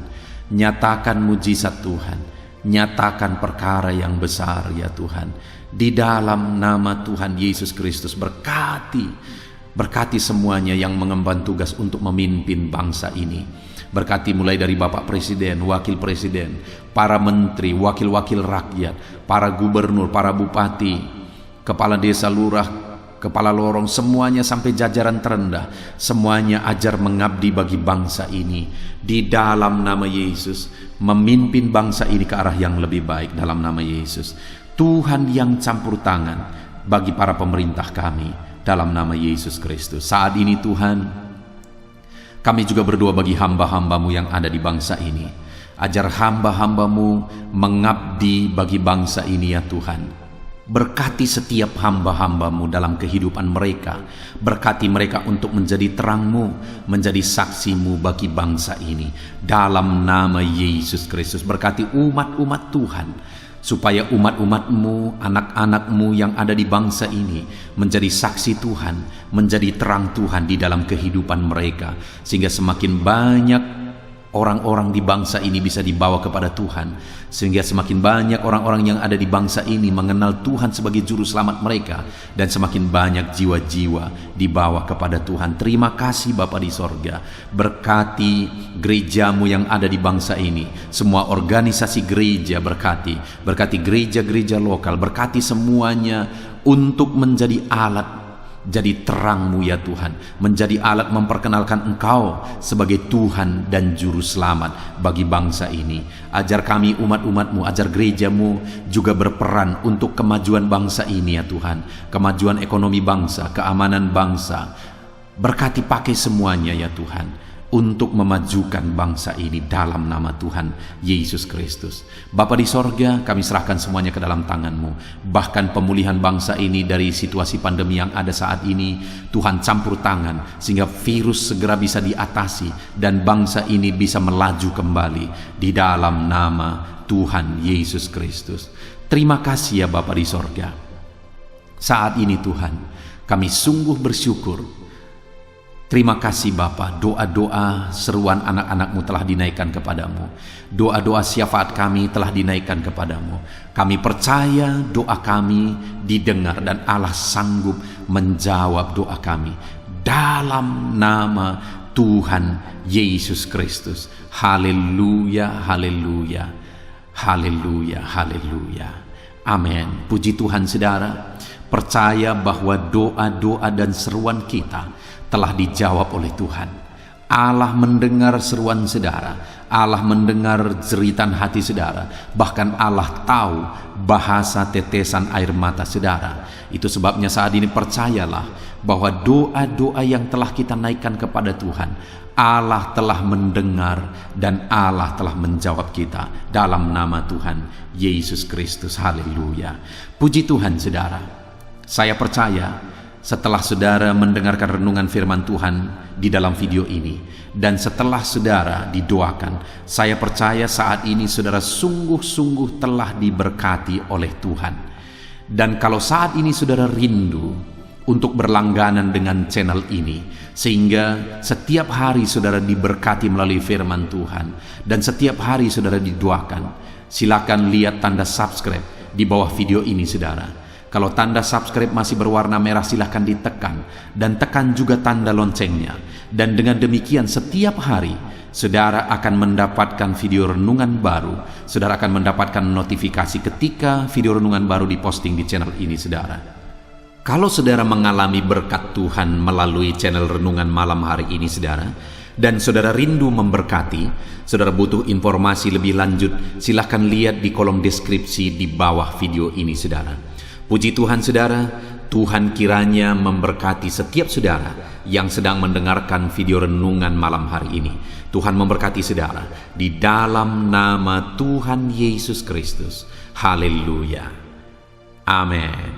nyatakan mujizat Tuhan, nyatakan perkara yang besar ya Tuhan. Di dalam nama Tuhan Yesus Kristus, berkati semuanya yang mengemban tugas untuk memimpin bangsa ini. Berkati mulai dari Bapak Presiden, Wakil Presiden, para menteri, wakil-wakil rakyat, para gubernur, para bupati, kepala desa, lurah, kepala lorong, semuanya sampai jajaran terendah. Semuanya ajar mengabdi bagi bangsa ini. Di dalam nama Yesus, memimpin bangsa ini ke arah yang lebih baik dalam nama Yesus. Tuhan yang campur tangan bagi para pemerintah kami dalam nama Yesus Kristus. Saat ini Tuhan, kami juga berdoa bagi hamba-hamba-Mu yang ada di bangsa ini. Ajar hamba-hamba-Mu mengabdi bagi bangsa ini ya Tuhan. Berkati setiap hamba-hamba-Mu dalam kehidupan mereka. Berkati mereka untuk menjadi terang-Mu, menjadi saksi-Mu bagi bangsa ini. Dalam nama Yesus Kristus, berkati umat-umat Tuhan, supaya umat-umat-Mu, anak-anak-Mu yang ada di bangsa ini menjadi saksi Tuhan, menjadi terang Tuhan di dalam kehidupan mereka, sehingga semakin banyak orang-orang di bangsa ini bisa dibawa kepada Tuhan, sehingga semakin banyak orang-orang yang ada di bangsa ini mengenal Tuhan sebagai juru selamat mereka, dan semakin banyak jiwa-jiwa dibawa kepada Tuhan. Terima kasih Bapa di sorga. Berkati gereja-Mu yang ada di bangsa ini, semua organisasi gereja berkati gereja-gereja lokal, berkati semuanya untuk menjadi alat jadi terang-Mu ya Tuhan, menjadi alat memperkenalkan Engkau sebagai Tuhan dan Juru Selamat bagi bangsa ini. Ajar kami umat-umat-Mu, ajar gereja-Mu juga berperan untuk kemajuan bangsa ini ya Tuhan, kemajuan ekonomi bangsa, keamanan bangsa. Berkati pakai semuanya ya Tuhan, untuk memajukan bangsa ini dalam nama Tuhan Yesus Kristus. Bapa di sorga, kami serahkan semuanya ke dalam tangan-Mu. Bahkan pemulihan bangsa ini dari situasi pandemi yang ada saat ini, Tuhan campur tangan sehingga virus segera bisa diatasi dan bangsa ini bisa melaju kembali di dalam nama Tuhan Yesus Kristus. Terima kasih ya Bapa di sorga. Saat ini Tuhan, kami sungguh bersyukur. Terima kasih Bapa, doa-doa seruan anak-anak-Mu telah dinaikkan kepadamu. Doa-doa syafaat kami telah dinaikkan kepadamu. Kami percaya doa kami didengar dan Allah sanggup menjawab doa kami. Dalam nama Tuhan Yesus Kristus. Haleluya, haleluya, haleluya, haleluya. Amin. Puji Tuhan saudara. Percaya bahwa doa-doa dan seruan kita telah dijawab oleh Tuhan. Allah mendengar seruan saudara, Allah mendengar jeritan hati saudara, bahkan Allah tahu bahasa tetesan air mata saudara. Itu sebabnya saat ini percayalah bahwa doa-doa yang telah kita naikkan kepada Tuhan, Allah telah mendengar dan Allah telah menjawab kita dalam nama Tuhan Yesus Kristus. Haleluya. Puji Tuhan saudara. Saya percaya setelah saudara mendengarkan renungan firman Tuhan di dalam video ini, dan setelah saudara didoakan, saya percaya saat ini saudara sungguh-sungguh telah diberkati oleh Tuhan. Dan kalau saat ini saudara rindu untuk berlangganan dengan channel ini, sehingga setiap hari saudara diberkati melalui firman Tuhan, dan setiap hari saudara didoakan, silakan lihat tanda subscribe di bawah video ini saudara. Kalau tanda subscribe masih berwarna merah, silahkan ditekan dan tekan juga tanda loncengnya. Dan dengan demikian setiap hari saudara akan mendapatkan video renungan baru. Saudara akan mendapatkan notifikasi ketika video renungan baru diposting di channel ini saudara. Kalau saudara mengalami berkat Tuhan melalui channel renungan malam hari ini saudara, dan saudara rindu memberkati, saudara butuh informasi lebih lanjut, silahkan lihat di kolom deskripsi di bawah video ini saudara. Puji Tuhan saudara, Tuhan kiranya memberkati setiap saudara yang sedang mendengarkan video renungan malam hari ini. Tuhan memberkati saudara di dalam nama Tuhan Yesus Kristus. Haleluya. Amin.